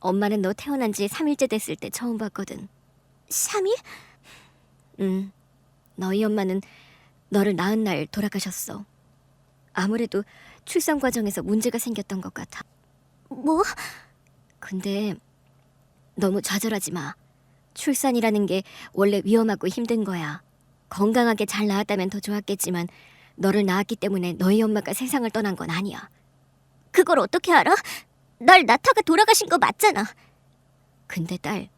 엄마는 너 태어난 지 3일째 됐을 때 처음 봤거든. 3일? 너희 엄마는 너를 낳은 날 돌아가셨어. 아무래도 출산 과정에서 문제가 생겼던 것 같아. 뭐? 근데 너무 좌절하지 마. 출산이라는 게 원래 위험하고 힘든 거야. 건강하게 잘 낳았다면 더 좋았겠지만 너를 낳았기 때문에 너희 엄마가 세상을 떠난 건 아니야. 그걸 어떻게 알아? 날 낳다가 돌아가신 거 맞잖아. 근데 딸,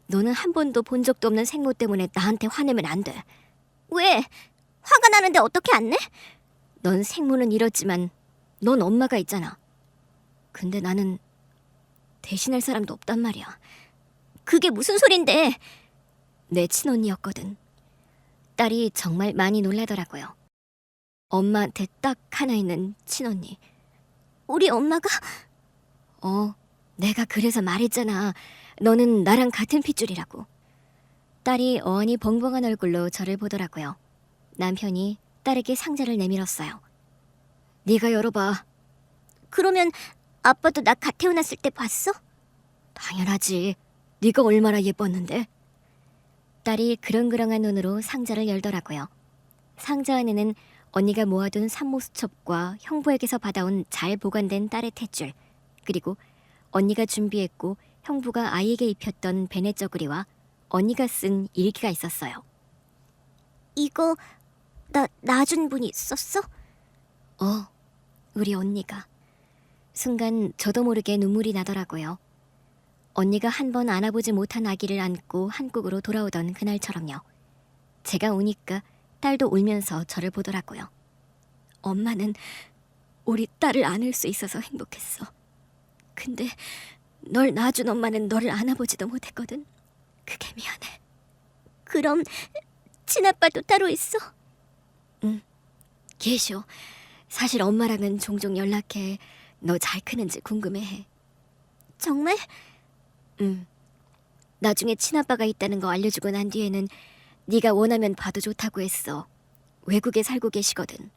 너는 한 번도 본 적도 없는 생모 때문에 나한테 화내면 안 돼. 왜? 화가 나는데 어떻게 안 내? 넌 생모는 잃었지만 넌 엄마가 있잖아. 근데 나는 대신할 사람도 없단 말이야. 그게 무슨 소린데? 내 친언니였거든. 딸이 정말 많이 놀라더라고요. 엄마한테 딱 하나 있는 친언니. 우리 엄마가? 내가 그래서 말했잖아. 너는 나랑 같은 핏줄이라고. 딸이 어안이 벙벙한 얼굴로 저를 보더라고요. 남편이 딸에게 상자를 내밀었어요. 네가 열어봐. 그러면 아빠도 나 갓 태어났을 때 봤어? 당연하지. 네가 얼마나 예뻤는데. 딸이 그렁그렁한 눈으로 상자를 열더라고요. 상자 안에는 언니가 모아둔 산모수첩과 형부에게서 받아온 잘 보관된 딸의 탯줄, 그리고 언니가 준비했고 형부가 아이에게 입혔던 베네 저고리와 언니가 쓴 일기가 있었어요. 이거 나 낳아준 분이 썼어? 우리 언니가. 순간 저도 모르게 눈물이 나더라고요. 언니가 한 번 안아보지 못한 아기를 안고 한국으로 돌아오던 그날처럼요. 제가 우니까 딸도 울면서 저를 보더라고요. 엄마는 우리 딸을 안을 수 있어서 행복했어. 근데 널 낳아준 엄마는 너를 안아보지도 못했거든. 그게 미안해. 그럼 친아빠도 따로 있어? 응, 계셔. 사실 엄마랑은 종종 연락해. 너 잘 크는지 궁금해해. 정말? 응. 나중에 친아빠가 있다는 거 알려주고 난 뒤에는 네가 원하면 봐도 좋다고 했어. 외국에 살고 계시거든.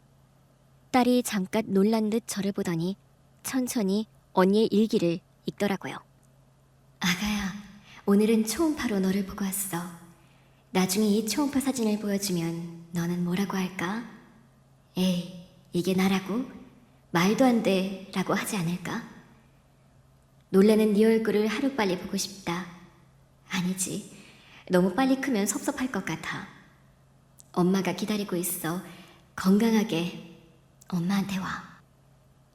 딸이 잠깐 놀란 듯 저를 보더니 천천히 언니의 일기를 읽더라고요. 아가야, 오늘은 초음파로 너를 보고 왔어. 나중에 이 초음파 사진을 보여주면 너는 뭐라고 할까? 에이, 이게 나라고? 말도 안 돼 라고 하지 않을까? 놀라는 네 얼굴을 하루빨리 보고 싶다. 아니지. 너무 빨리 크면 섭섭할 것 같아. 엄마가 기다리고 있어. 건강하게 엄마한테 와.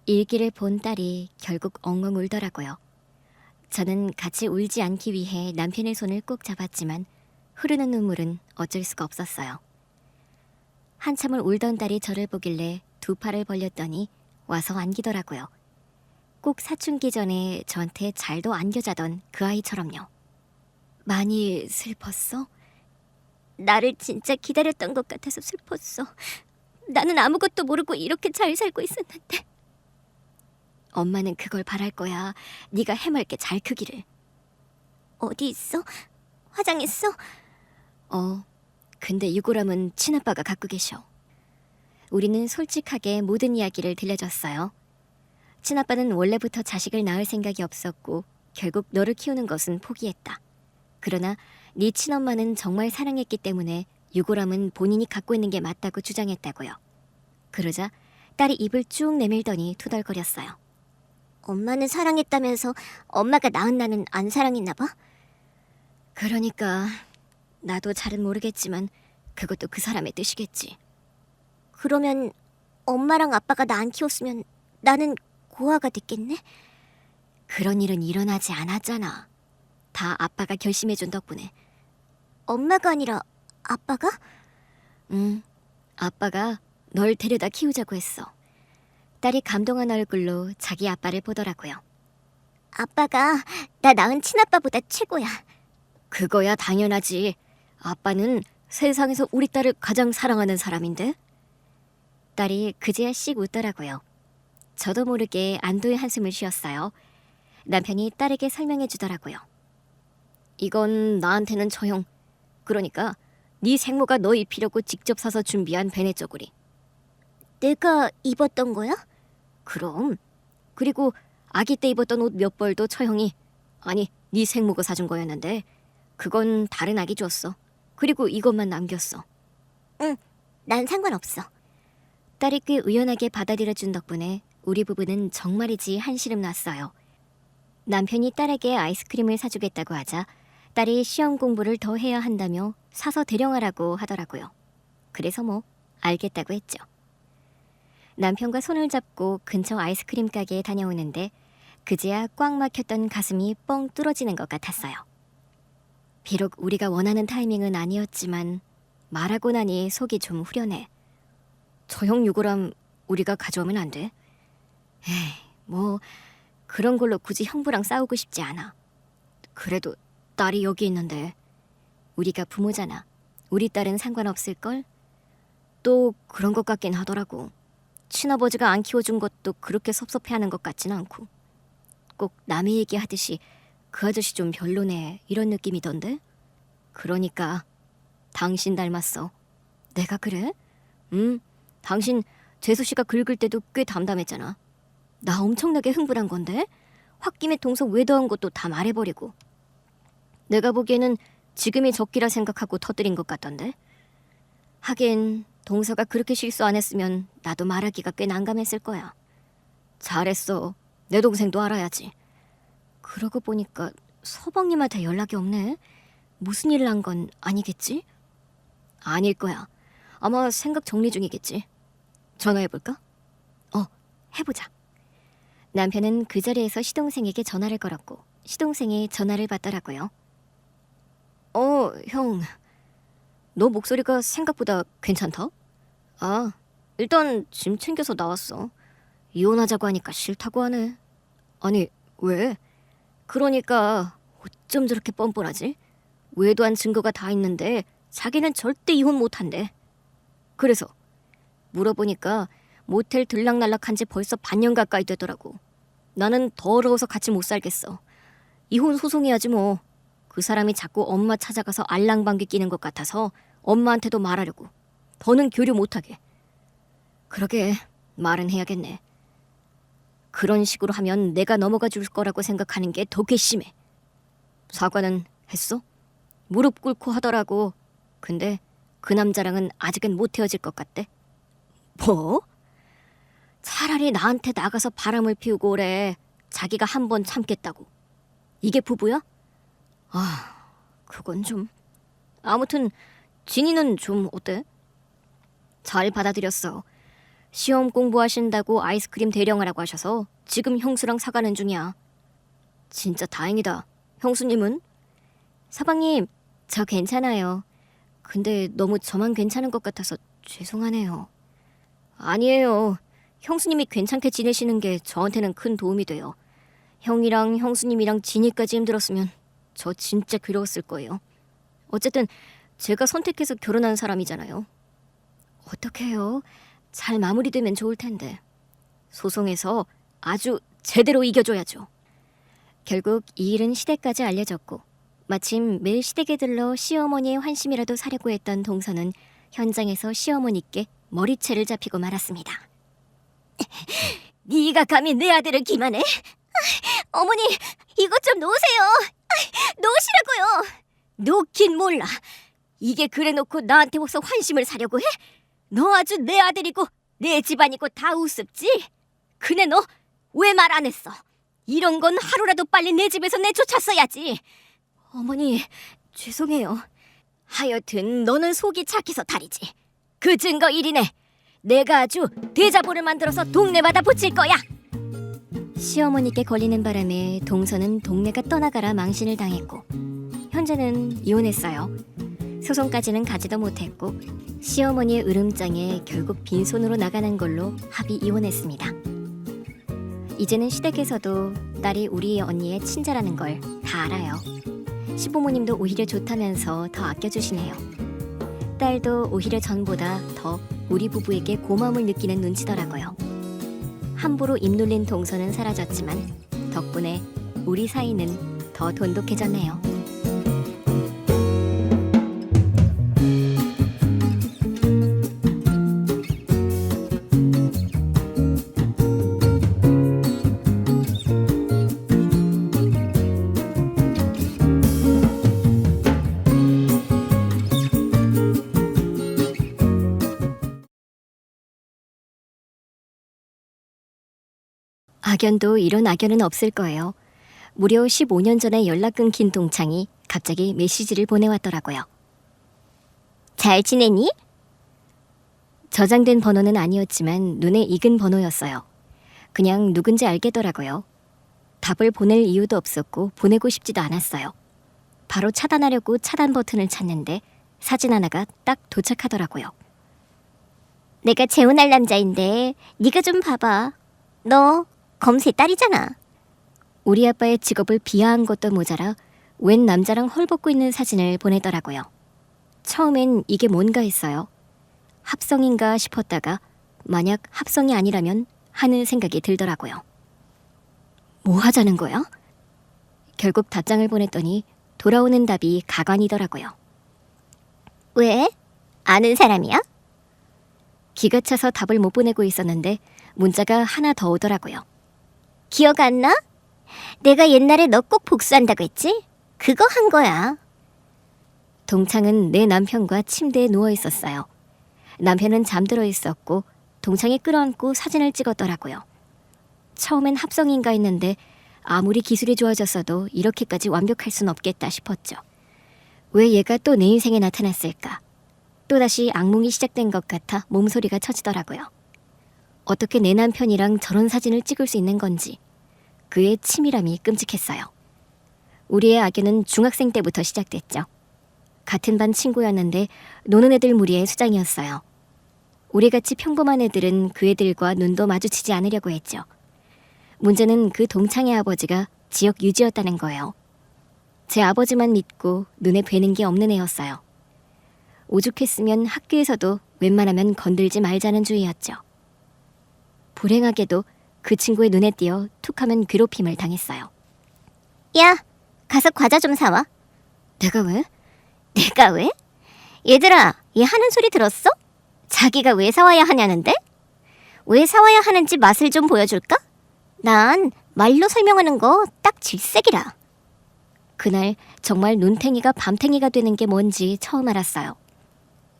일기를 본 딸이 결국 엉엉 울더라고요. 저는 같이 울지 않기 위해 남편의 손을 꼭 잡았지만 흐르는 눈물은 어쩔 수가 없었어요. 한참을 울던 딸이 저를 보길래 두 팔을 벌렸더니 와서 안기더라고요. 꼭 사춘기 전에 저한테 잘도 안겨자던 그 아이처럼요. 많이 슬펐어? 나를 진짜 기다렸던 것 같아서 슬펐어. 나는 아무것도 모르고 이렇게 잘 살고 있었는데. 엄마는 그걸 바랄 거야. 네가 해맑게 잘 크기를. 어디 있어? 화장했어? 근데 유골함은 친아빠가 갖고 계셔. 우리는 솔직하게 모든 이야기를 들려줬어요. 친아빠는 원래부터 자식을 낳을 생각이 없었고 결국 너를 키우는 것은 포기했다. 그러나 네 친엄마는 정말 사랑했기 때문에 유골함은 본인이 갖고 있는 게 맞다고 주장했다고요. 그러자 딸이 입을 쭉 내밀더니 투덜거렸어요. 엄마는 사랑했다면서 엄마가 낳은 나는 안 사랑했나 봐? 그러니까 나도 잘은 모르겠지만 그것도 그 사람의 뜻이겠지. 그러면 엄마랑 아빠가 나 안 키웠으면 나는 고아가 됐겠네? 그런 일은 일어나지 않았잖아. 다 아빠가 결심해준 덕분에. 엄마가 아니라 아빠가? 응, 아빠가 널 데려다 키우자고 했어. 딸이 감동한 얼굴로 자기 아빠를 보더라고요. 아빠가 나 낳은 친아빠보다 최고야. 그거야 당연하지. 아빠는 세상에서 우리 딸을 가장 사랑하는 사람인데. 딸이 그제야 씩 웃더라고요. 저도 모르게 안도의 한숨을 쉬었어요. 남편이 딸에게 설명해 주더라고요. 이건 나한테는 처형. 그러니까 네 생모가 너 입히려고 직접 사서 준비한 베네 쪼그리. 내가 입었던 거야? 그럼. 그리고 아기 때 입었던 옷 몇 벌도 처형이, 아니 네 생모가 사준 거였는데 그건 다른 아기 줬어. 그리고 이것만 남겼어. 응, 난 상관없어. 딸이 꽤 의연하게 받아들여준 덕분에 우리 부부는 정말이지 한시름 났어요. 남편이 딸에게 아이스크림을 사주겠다고 하자 딸이 시험 공부를 더 해야 한다며 사서 대령하라고 하더라고요. 그래서 뭐 알겠다고 했죠. 남편과 손을 잡고 근처 아이스크림 가게에 다녀오는데 그제야 꽉 막혔던 가슴이 뻥 뚫어지는 것 같았어요. 비록 우리가 원하는 타이밍은 아니었지만 말하고 나니 속이 좀 후련해. 처형 유골함 우리가 가져오면 안 돼? 에이, 뭐 그런 걸로 굳이 형부랑 싸우고 싶지 않아. 그래도 딸이 여기 있는데. 우리가 부모잖아. 우리 딸은 상관없을걸? 또 그런 것 같긴 하더라고. 친아버지가 안 키워준 것도 그렇게 섭섭해하는 것 같진 않고. 꼭 남의 얘기하듯이 그 아저씨 좀 별로네 이런 느낌이던데? 그러니까 당신 닮았어. 내가 그래? 당신 재수씨가 긁을 때도 꽤 담담했잖아. 나 엄청나게 흥분한 건데? 홧김에 동서 외도한 것도 다 말해버리고. 내가 보기에는 지금이 적기라 생각하고 터뜨린 것 같던데? 하긴 동서가 그렇게 실수 안 했으면 나도 말하기가 꽤 난감했을 거야. 잘했어. 내 동생도 알아야지. 그러고 보니까 서방님한테 연락이 없네. 무슨 일을 한 건 아니겠지? 아닐 거야. 아마 생각 정리 중이겠지. 전화해볼까? 해보자. 남편은 그 자리에서 시동생에게 전화를 걸었고 시동생이 전화를 받더라고요. 형. 너 목소리가 생각보다 괜찮다? 아, 일단 짐 챙겨서 나왔어. 이혼하자고 하니까 싫다고 하네. 아니, 왜? 그러니까 어쩜 저렇게 뻔뻔하지? 외도한 증거가 다 있는데 자기는 절대 이혼 못한대. 그래서 물어보니까 모텔 들락날락한 지 벌써 반년 가까이 되더라고. 나는 더러워서 같이 못 살겠어. 이혼 소송해야지 뭐. 그 사람이 자꾸 엄마 찾아가서 알랑방귀 끼는 것 같아서 엄마한테도 말하려고. 더는 교류 못하게. 그러게 말은 해야겠네. 그런 식으로 하면 내가 넘어가 줄 거라고 생각하는 게 더 괘씸해. 사과는 했어? 무릎 꿇고 하더라고. 근데 그 남자랑은 아직은 못 헤어질 것 같대. 뭐? 차라리 나한테 나가서 바람을 피우고 오래. 자기가 한 번 참겠다고. 이게 부부야? 그건 좀... 아무튼 진이는 좀 어때? 잘 받아들였어. 시험 공부하신다고 아이스크림 대령하라고 하셔서 지금 형수랑 사가는 중이야. 진짜 다행이다. 형수님은? 서방님, 저 괜찮아요. 근데 너무 저만 괜찮은 것 같아서 죄송하네요. 아니에요. 형수님이 괜찮게 지내시는 게 저한테는 큰 도움이 돼요. 형이랑 형수님이랑 진이까지 힘들었으면 저 진짜 괴로웠을 거예요. 어쨌든 제가 선택해서 결혼한 사람이잖아요. 어떡해요? 잘 마무리되면 좋을 텐데. 소송에서 아주 제대로 이겨줘야죠. 결국 이 일은 시댁까지 알려졌고 마침 매일 시댁에 들러 시어머니의 환심이라도 사려고 했던 동서는 현장에서 시어머니께 머리채를 잡히고 말았습니다. 네가 감히 내 아들을 기만해? 어머니, 이것 좀 놓으세요. 놓으시라고요. 놓긴 몰라. 이게 그래놓고 나한테 와서 환심을 사려고 해? 너 아주 내 아들이고 내 집안이고 다 우습지? 근데 너 왜 말 안 했어? 이런 건 하루라도 빨리 내 집에서 내쫓았어야지. 어머니, 죄송해요. 하여튼 너는 속이 착해서 탈이지. 그 증거 1이네. 내가 아주 대자보를 만들어서 동네마다 붙일 거야. 시어머니께 걸리는 바람에 동서는 동네가 떠나가라 망신을 당했고 현재는 이혼했어요. 소송까지는 가지도 못했고 시어머니의 으름장에 결국 빈손으로 나가는 걸로 합의 이혼했습니다. 이제는 시댁에서도 딸이 우리 언니의 친자라는 걸 다 알아요. 시부모님도 오히려 좋다면서 더 아껴주시네요. 딸도 오히려 전보다 더 우리 부부에게 고마움을 느끼는 눈치더라고요. 함부로 입 놀린 동서는 사라졌지만 덕분에 우리 사이는 더 돈독해졌네요. 악연도 이런 악연은 없을 거예요. 무려 15년 전에 연락 끊긴 동창이 갑자기 메시지를 보내왔더라고요. 잘 지내니? 저장된 번호는 아니었지만 눈에 익은 번호였어요. 그냥 누군지 알겠더라고요. 답을 보낼 이유도 없었고 보내고 싶지도 않았어요. 바로 차단하려고 차단 버튼을 찾는데 사진 하나가 딱 도착하더라고요. 내가 재혼할 남자인데 네가 좀 봐봐. 너 검새 딸이잖아. 우리 아빠의 직업을 비하한 것도 모자라 웬 남자랑 헐벗고 있는 사진을 보내더라고요. 처음엔 이게 뭔가 했어요. 합성인가 싶었다가 만약 합성이 아니라면 하는 생각이 들더라고요. 뭐 하자는 거야? 결국 답장을 보냈더니 돌아오는 답이 가관이더라고요. 왜? 아는 사람이야? 기가 차서 답을 못 보내고 있었는데 문자가 하나 더 오더라고요. 기억 안 나? 내가 옛날에 너 꼭 복수한다고 했지? 그거 한 거야. 동창은 내 남편과 침대에 누워 있었어요. 남편은 잠들어 있었고 동창이 끌어안고 사진을 찍었더라고요. 처음엔 합성인가 했는데 아무리 기술이 좋아졌어도 이렇게까지 완벽할 순 없겠다 싶었죠. 왜 얘가 또 내 인생에 나타났을까? 또다시 악몽이 시작된 것 같아 몸소리가 쳐지더라고요. 어떻게 내 남편이랑 저런 사진을 찍을 수 있는 건지 그의 치밀함이 끔찍했어요. 우리의 악연은 중학생 때부터 시작됐죠. 같은 반 친구였는데 노는 애들 무리의 수장이었어요. 우리같이 평범한 애들은 그 애들과 눈도 마주치지 않으려고 했죠. 문제는 그 동창의 아버지가 지역 유지였다는 거예요. 제 아버지만 믿고 눈에 뵈는 게 없는 애였어요. 오죽했으면 학교에서도 웬만하면 건들지 말자는 주의였죠. 불행하게도 그 친구의 눈에 띄어 툭하면 괴롭힘을 당했어요. 야, 가서 과자 좀 사와. 내가 왜? 내가 왜? 얘들아, 얘 하는 소리 들었어? 자기가 왜 사와야 하냐는데? 왜 사와야 하는지 맛을 좀 보여줄까? 난 말로 설명하는 거 딱 질색이라. 그날 정말 눈탱이가 밤탱이가 되는 게 뭔지 처음 알았어요.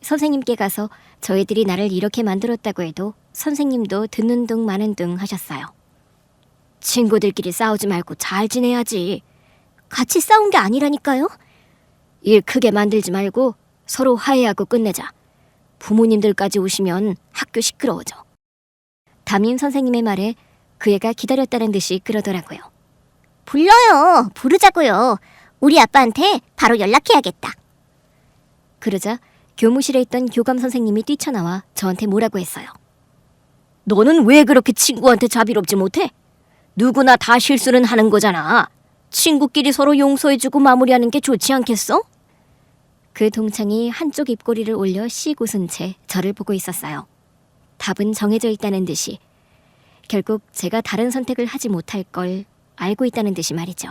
선생님께 가서 저희들이 나를 이렇게 만들었다고 해도 선생님도 듣는 둥 마는 둥 하셨어요. 친구들끼리 싸우지 말고 잘 지내야지. 같이 싸운 게 아니라니까요. 일 크게 만들지 말고 서로 화해하고 끝내자. 부모님들까지 오시면 학교 시끄러워져. 담임 선생님의 말에 그 애가 기다렸다는 듯이 그러더라고요. 불러요. 부르자고요. 우리 아빠한테 바로 연락해야겠다. 그러자 교무실에 있던 교감 선생님이 뛰쳐나와 저한테 뭐라고 했어요. 너는 왜 그렇게 친구한테 자비롭지 못해? 누구나 다 실수는 하는 거잖아. 친구끼리 서로 용서해주고 마무리하는 게 좋지 않겠어? 그 동창이 한쪽 입꼬리를 올려 씩 웃은 채 저를 보고 있었어요. 답은 정해져 있다는 듯이, 결국 제가 다른 선택을 하지 못할 걸 알고 있다는 듯이 말이죠.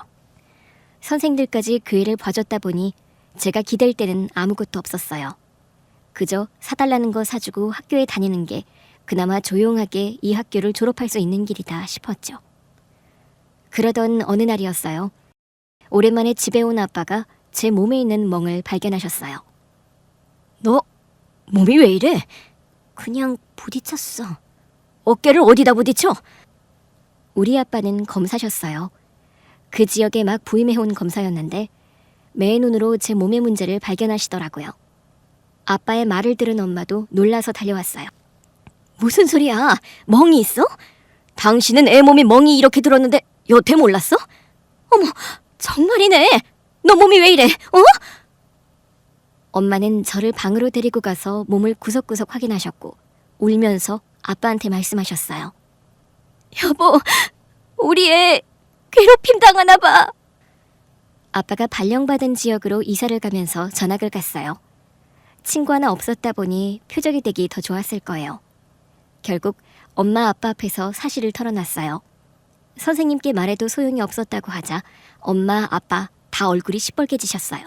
선생들까지 그 애를 봐줬다 보니 제가 기댈 때는 아무것도 없었어요. 그저 사달라는 거 사주고 학교에 다니는 게 그나마 조용하게 이 학교를 졸업할 수 있는 길이다 싶었죠. 그러던 어느 날이었어요. 오랜만에 집에 온 아빠가 제 몸에 있는 멍을 발견하셨어요. 너 몸이 왜 이래? 그냥 부딪혔어. 어깨를 어디다 부딪혀? 우리 아빠는 검사셨어요. 그 지역에 막 부임해온 검사였는데 매의 눈으로 제 몸의 문제를 발견하시더라고요. 아빠의 말을 들은 엄마도 놀라서 달려왔어요. 무슨 소리야? 멍이 있어? 당신은 애 몸에 멍이 이렇게 들었는데 여태 몰랐어? 어머, 정말이네. 너 몸이 왜 이래? 어? 엄마는 저를 방으로 데리고 가서 몸을 구석구석 확인하셨고 울면서 아빠한테 말씀하셨어요. 여보, 우리 애 괴롭힘 당하나 봐. 아빠가 발령받은 지역으로 이사를 가면서 전학을 갔어요. 친구 하나 없었다 보니 표적이 되기 더 좋았을 거예요. 결국 엄마 아빠 앞에서 사실을 털어놨어요. 선생님께 말해도 소용이 없었다고 하자 엄마 아빠 다 얼굴이 시뻘개지셨어요.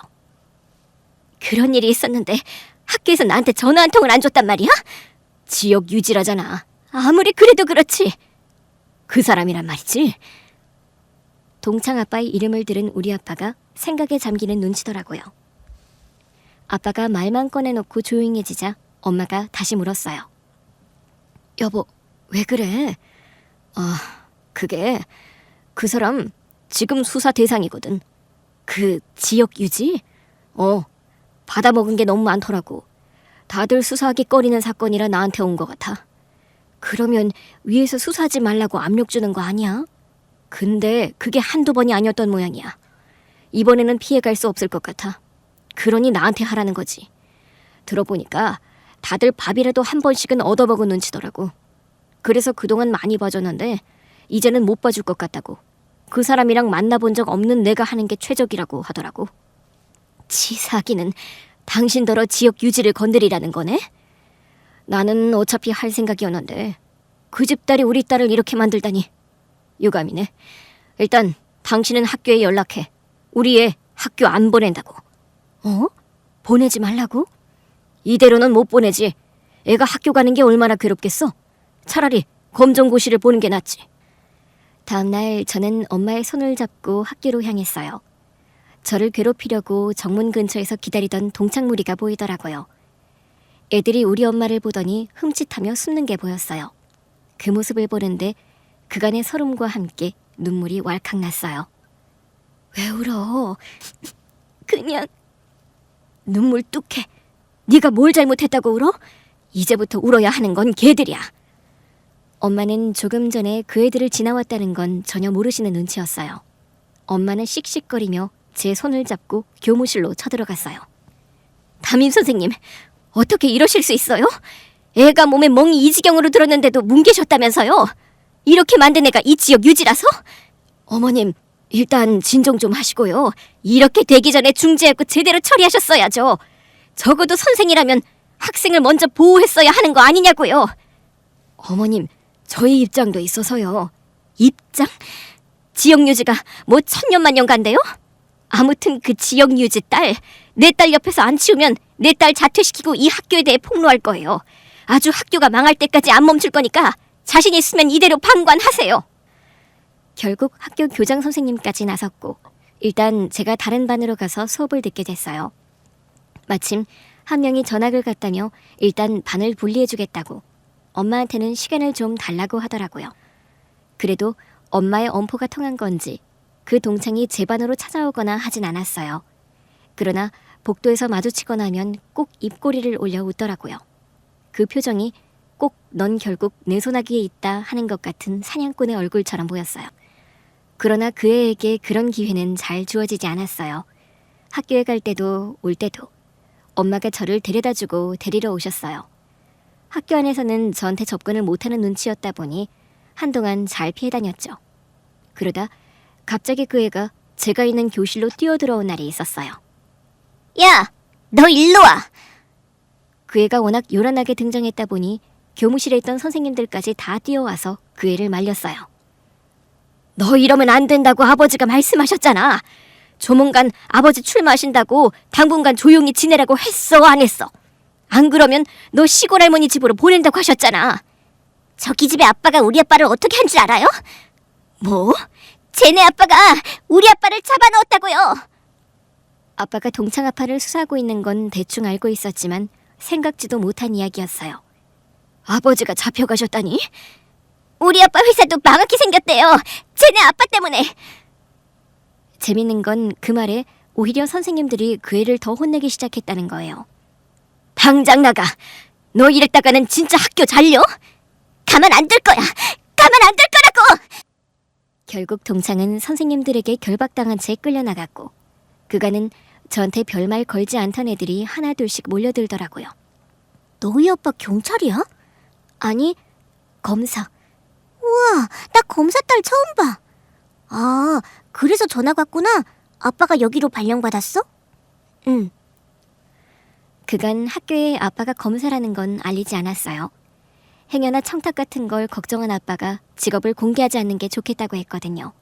그런 일이 있었는데 학교에서 나한테 전화 한 통을 안 줬단 말이야? 지역 유지라잖아. 아무리 그래도 그렇지. 그 사람이란 말이지. 동창 아빠의 이름을 들은 우리 아빠가 생각에 잠기는 눈치더라고요. 아빠가 말만 꺼내놓고 조용해지자 엄마가 다시 물었어요. 여보, 왜 그래? 그게 그 사람 지금 수사 대상이거든. 그 지역 유지? 받아먹은 게 너무 많더라고. 다들 수사하기 꺼리는 사건이라 나한테 온 것 같아. 그러면 위에서 수사하지 말라고 압력 주는 거 아니야? 근데 그게 한두 번이 아니었던 모양이야. 이번에는 피해갈 수 없을 것 같아. 그러니 나한테 하라는 거지. 들어보니까 다들 밥이라도 한 번씩은 얻어먹은 눈치더라고. 그래서 그동안 많이 봐줬는데 이제는 못 봐줄 것 같다고. 그 사람이랑 만나본 적 없는 내가 하는 게 최적이라고 하더라고. 치사하기는 당신더러 지역 유지를 건드리라는 거네? 나는 어차피 할 생각이었는데 그 집 딸이 우리 딸을 이렇게 만들다니. 유감이네. 일단 당신은 학교에 연락해. 우리 애 학교 안 보낸다고. 보내지 말라고? 이대로는 못 보내지. 애가 학교 가는 게 얼마나 괴롭겠어? 차라리 검정고시를 보는 게 낫지. 다음날 저는 엄마의 손을 잡고 학교로 향했어요. 저를 괴롭히려고 정문 근처에서 기다리던 동창 무리가 보이더라고요. 애들이 우리 엄마를 보더니 흠칫하며 숨는 게 보였어요. 그 모습을 보는데 그간의 서름과 함께 눈물이 왈칵 났어요. 왜 울어? 그냥 눈물 뚝해. 네가 뭘 잘못했다고 울어? 이제부터 울어야 하는 건 걔들이야. 엄마는 조금 전에 그 애들을 지나왔다는 건 전혀 모르시는 눈치였어요. 엄마는 씩씩거리며 제 손을 잡고 교무실로 쳐들어갔어요. 담임 선생님, 어떻게 이러실 수 있어요? 애가 몸에 멍이 이 지경으로 들었는데도 뭉개셨다면서요? 이렇게 만든 애가 이 지역 유지라서? 어머님, 일단 진정 좀 하시고요. 이렇게 되기 전에 중지하고 제대로 처리하셨어야죠. 적어도 선생이라면 학생을 먼저 보호했어야 하는 거 아니냐고요. 어머님, 저희 입장도 있어서요. 입장? 지역 유지가 뭐 천년만년 간대요? 아무튼 그 지역 유지 딸, 내 딸 옆에서 안 치우면 내 딸 자퇴시키고 이 학교에 대해 폭로할 거예요. 아주 학교가 망할 때까지 안 멈출 거니까 자신 있으면 이대로 방관하세요. 결국 학교 교장 선생님까지 나섰고 일단 제가 다른 반으로 가서 수업을 듣게 됐어요. 마침 한 명이 전학을 갔다며 일단 반을 분리해주겠다고 엄마한테는 시간을 좀 달라고 하더라고요. 그래도 엄마의 엄포가 통한 건지 그 동창이 제 반으로 찾아오거나 하진 않았어요. 그러나 복도에서 마주치거나 하면 꼭 입꼬리를 올려 웃더라고요. 그 표정이 꼭 넌 결국 내 손아귀에 있다 하는 것 같은 사냥꾼의 얼굴처럼 보였어요. 그러나 그 애에게 그런 기회는 잘 주어지지 않았어요. 학교에 갈 때도 올 때도 엄마가 저를 데려다주고 데리러 오셨어요. 학교 안에서는 저한테 접근을 못하는 눈치였다 보니 한동안 잘 피해 다녔죠. 그러다 갑자기 그 애가 제가 있는 교실로 뛰어들어온 날이 있었어요. 야! 너 일로 와! 그 애가 워낙 요란하게 등장했다 보니 교무실에 있던 선생님들까지 다 뛰어와서 그 애를 말렸어요. 너 이러면 안 된다고 아버지가 말씀하셨잖아. 조만간 아버지 출마하신다고 당분간 조용히 지내라고 했어, 안 했어? 안 그러면 너 시골 할머니 집으로 보낸다고 하셨잖아. 저기 집에 아빠가 우리 아빠를 어떻게 한 줄 알아요? 뭐? 쟤네 아빠가 우리 아빠를 잡아넣었다고요. 아빠가 동창 아빠를 수사하고 있는 건 대충 알고 있었지만 생각지도 못한 이야기였어요. 아버지가 잡혀가셨다니? 우리 아빠 회사도 망하게 생겼대요. 쟤네 아빠 때문에. 재밌는 건 그 말에 오히려 선생님들이 그 애를 더 혼내기 시작했다는 거예요. 당장 나가. 너 이랬다가는 진짜 학교 잘려? 가만 안 둘 거야. 가만 안 둘 거라고. 결국 동창은 선생님들에게 결박당한 채 끌려나갔고 그간은 저한테 별말 걸지 않던 애들이 하나둘씩 몰려들더라고요. 너희 아빠 경찰이야? 아니, 검사. 우와, 나 검사 딸 처음 봐. 아, 그래서 전화가 왔구나. 아빠가 여기로 발령받았어? 응. 그간 학교에 아빠가 검사라는 건 알리지 않았어요. 행여나 청탁 같은 걸 걱정한 아빠가 직업을 공개하지 않는 게 좋겠다고 했거든요.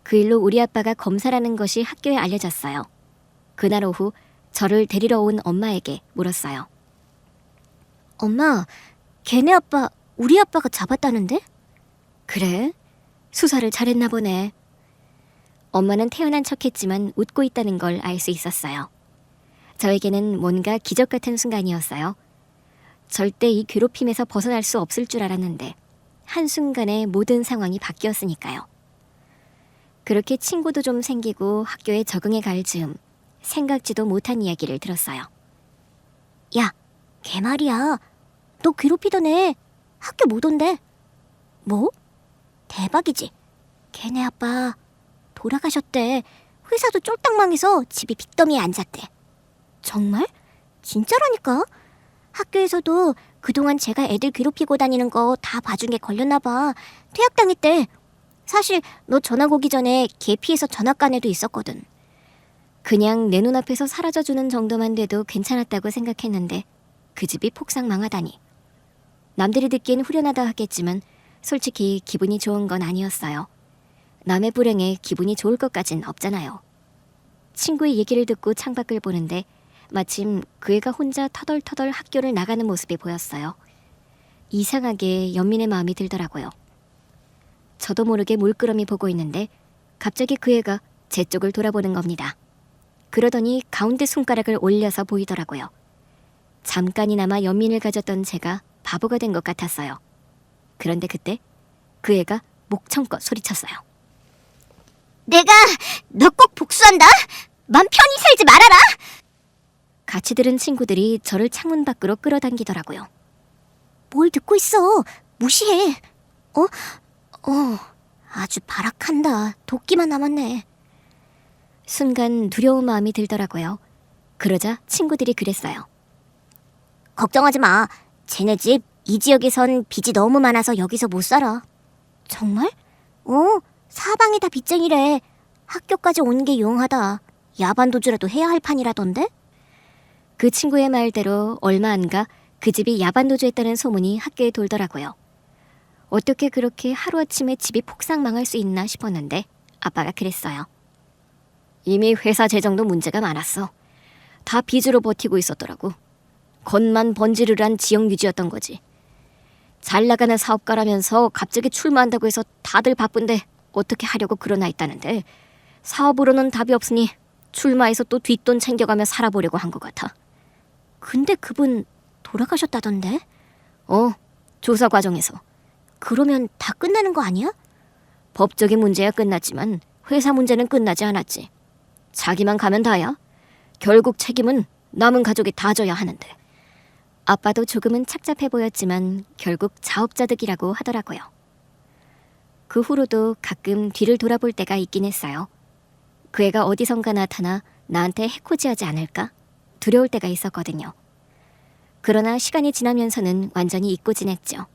그 일로 우리 아빠가 검사라는 것이 학교에 알려졌어요. 그날 오후 저를 데리러 온 엄마에게 물었어요. 엄마, 걔네 아빠 우리 아빠가 잡았다는데? 그래? 수사를 잘했나 보네. 엄마는 태어난 척했지만 웃고 있다는 걸 알 수 있었어요. 저에게는 뭔가 기적 같은 순간이었어요. 절대 이 괴롭힘에서 벗어날 수 없을 줄 알았는데 한순간에 모든 상황이 바뀌었으니까요. 그렇게 친구도 좀 생기고 학교에 적응해 갈 즈음 생각지도 못한 이야기를 들었어요. 야, 걔 말이야. 너 괴롭히던 애 학교 못 온대. 뭐? 대박이지. 걔네 아빠 돌아가셨대. 회사도 쫄딱 망해서 집이 빚더미에 앉았대. 정말? 진짜라니까? 학교에서도 그동안 제가 애들 괴롭히고 다니는 거 다 봐준 게 걸렸나 봐. 퇴학당했대. 사실 너 전학 오기 전에 걔 피해서 전학 간 애도 있었거든. 그냥 내 눈앞에서 사라져주는 정도만 돼도 괜찮았다고 생각했는데 그 집이 폭삭 망하다니. 남들이 듣기엔 후련하다 하겠지만 솔직히 기분이 좋은 건 아니었어요. 남의 불행에 기분이 좋을 것까진 없잖아요. 친구의 얘기를 듣고 창밖을 보는데 마침 그 애가 혼자 터덜터덜 학교를 나가는 모습이 보였어요. 이상하게 연민의 마음이 들더라고요. 저도 모르게 물끄러미 보고 있는데 갑자기 그 애가 제 쪽을 돌아보는 겁니다. 그러더니 가운데 손가락을 올려서 보이더라고요. 잠깐이나마 연민을 가졌던 제가 바보가 된 것 같았어요. 그런데 그때 그 애가 목청껏 소리쳤어요. 내가 너 꼭 복수한다. 맘 편히 살지 말아라. 같이 들은 친구들이 저를 창문 밖으로 끌어당기더라고요. 뭘 듣고 있어. 무시해. 아주 발악한다. 도끼만 남았네. 순간 두려운 마음이 들더라고요. 그러자 친구들이 그랬어요. 걱정하지 마. 쟤네 집 이 지역에선 빚이 너무 많아서 여기서 못 살아. 정말? 사방이 다 빚쟁이래. 학교까지 오는 게 용하다. 야반도주라도 해야 할 판이라던데? 그 친구의 말대로 얼마 안 가 그 집이 야반도주했다는 소문이 학교에 돌더라고요. 어떻게 그렇게 하루아침에 집이 폭삭 망할 수 있나 싶었는데 아빠가 그랬어요. 이미 회사 재정도 문제가 많았어. 다 빚으로 버티고 있었더라고. 겉만 번지르르한 지역 유지였던 거지. 잘 나가는 사업가라면서 갑자기 출마한다고 해서 다들 바쁜데 어떻게 하려고 그러나 있다는데 사업으로는 답이 없으니 출마해서 또 뒷돈 챙겨가며 살아보려고 한 것 같아. 근데 그분 돌아가셨다던데? 조사 과정에서. 그러면 다 끝나는 거 아니야? 법적인 문제야 끝났지만 회사 문제는 끝나지 않았지. 자기만 가면 다야. 결국 책임은 남은 가족이 다 져야 하는데. 아빠도 조금은 착잡해 보였지만 결국 자업자득이라고 하더라고요. 그 후로도 가끔 뒤를 돌아볼 때가 있긴 했어요. 그 애가 어디선가 나타나 나한테 해코지하지 않을까 두려울 때가 있었거든요. 그러나 시간이 지나면서는 완전히 잊고 지냈죠.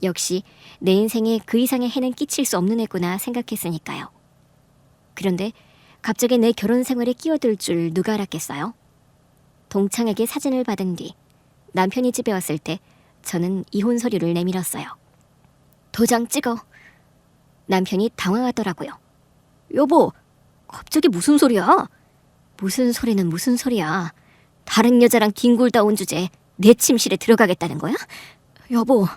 역시 내 인생에 그 이상의 해는 끼칠 수 없는 애구나 생각했으니까요. 그런데 갑자기 내 결혼 생활에 끼어들 줄 누가 알았겠어요? 동창에게 사진을 받은 뒤 남편이 집에 왔을 때 저는 이혼 서류를 내밀었어요. 도장 찍어. 남편이 당황하더라고요. 여보, 갑자기 무슨 소리야? 무슨 소리는 무슨 소리야. 다른 여자랑 뒹굴다 온 주제에 내 침실에 들어가겠다는 거야? 여보,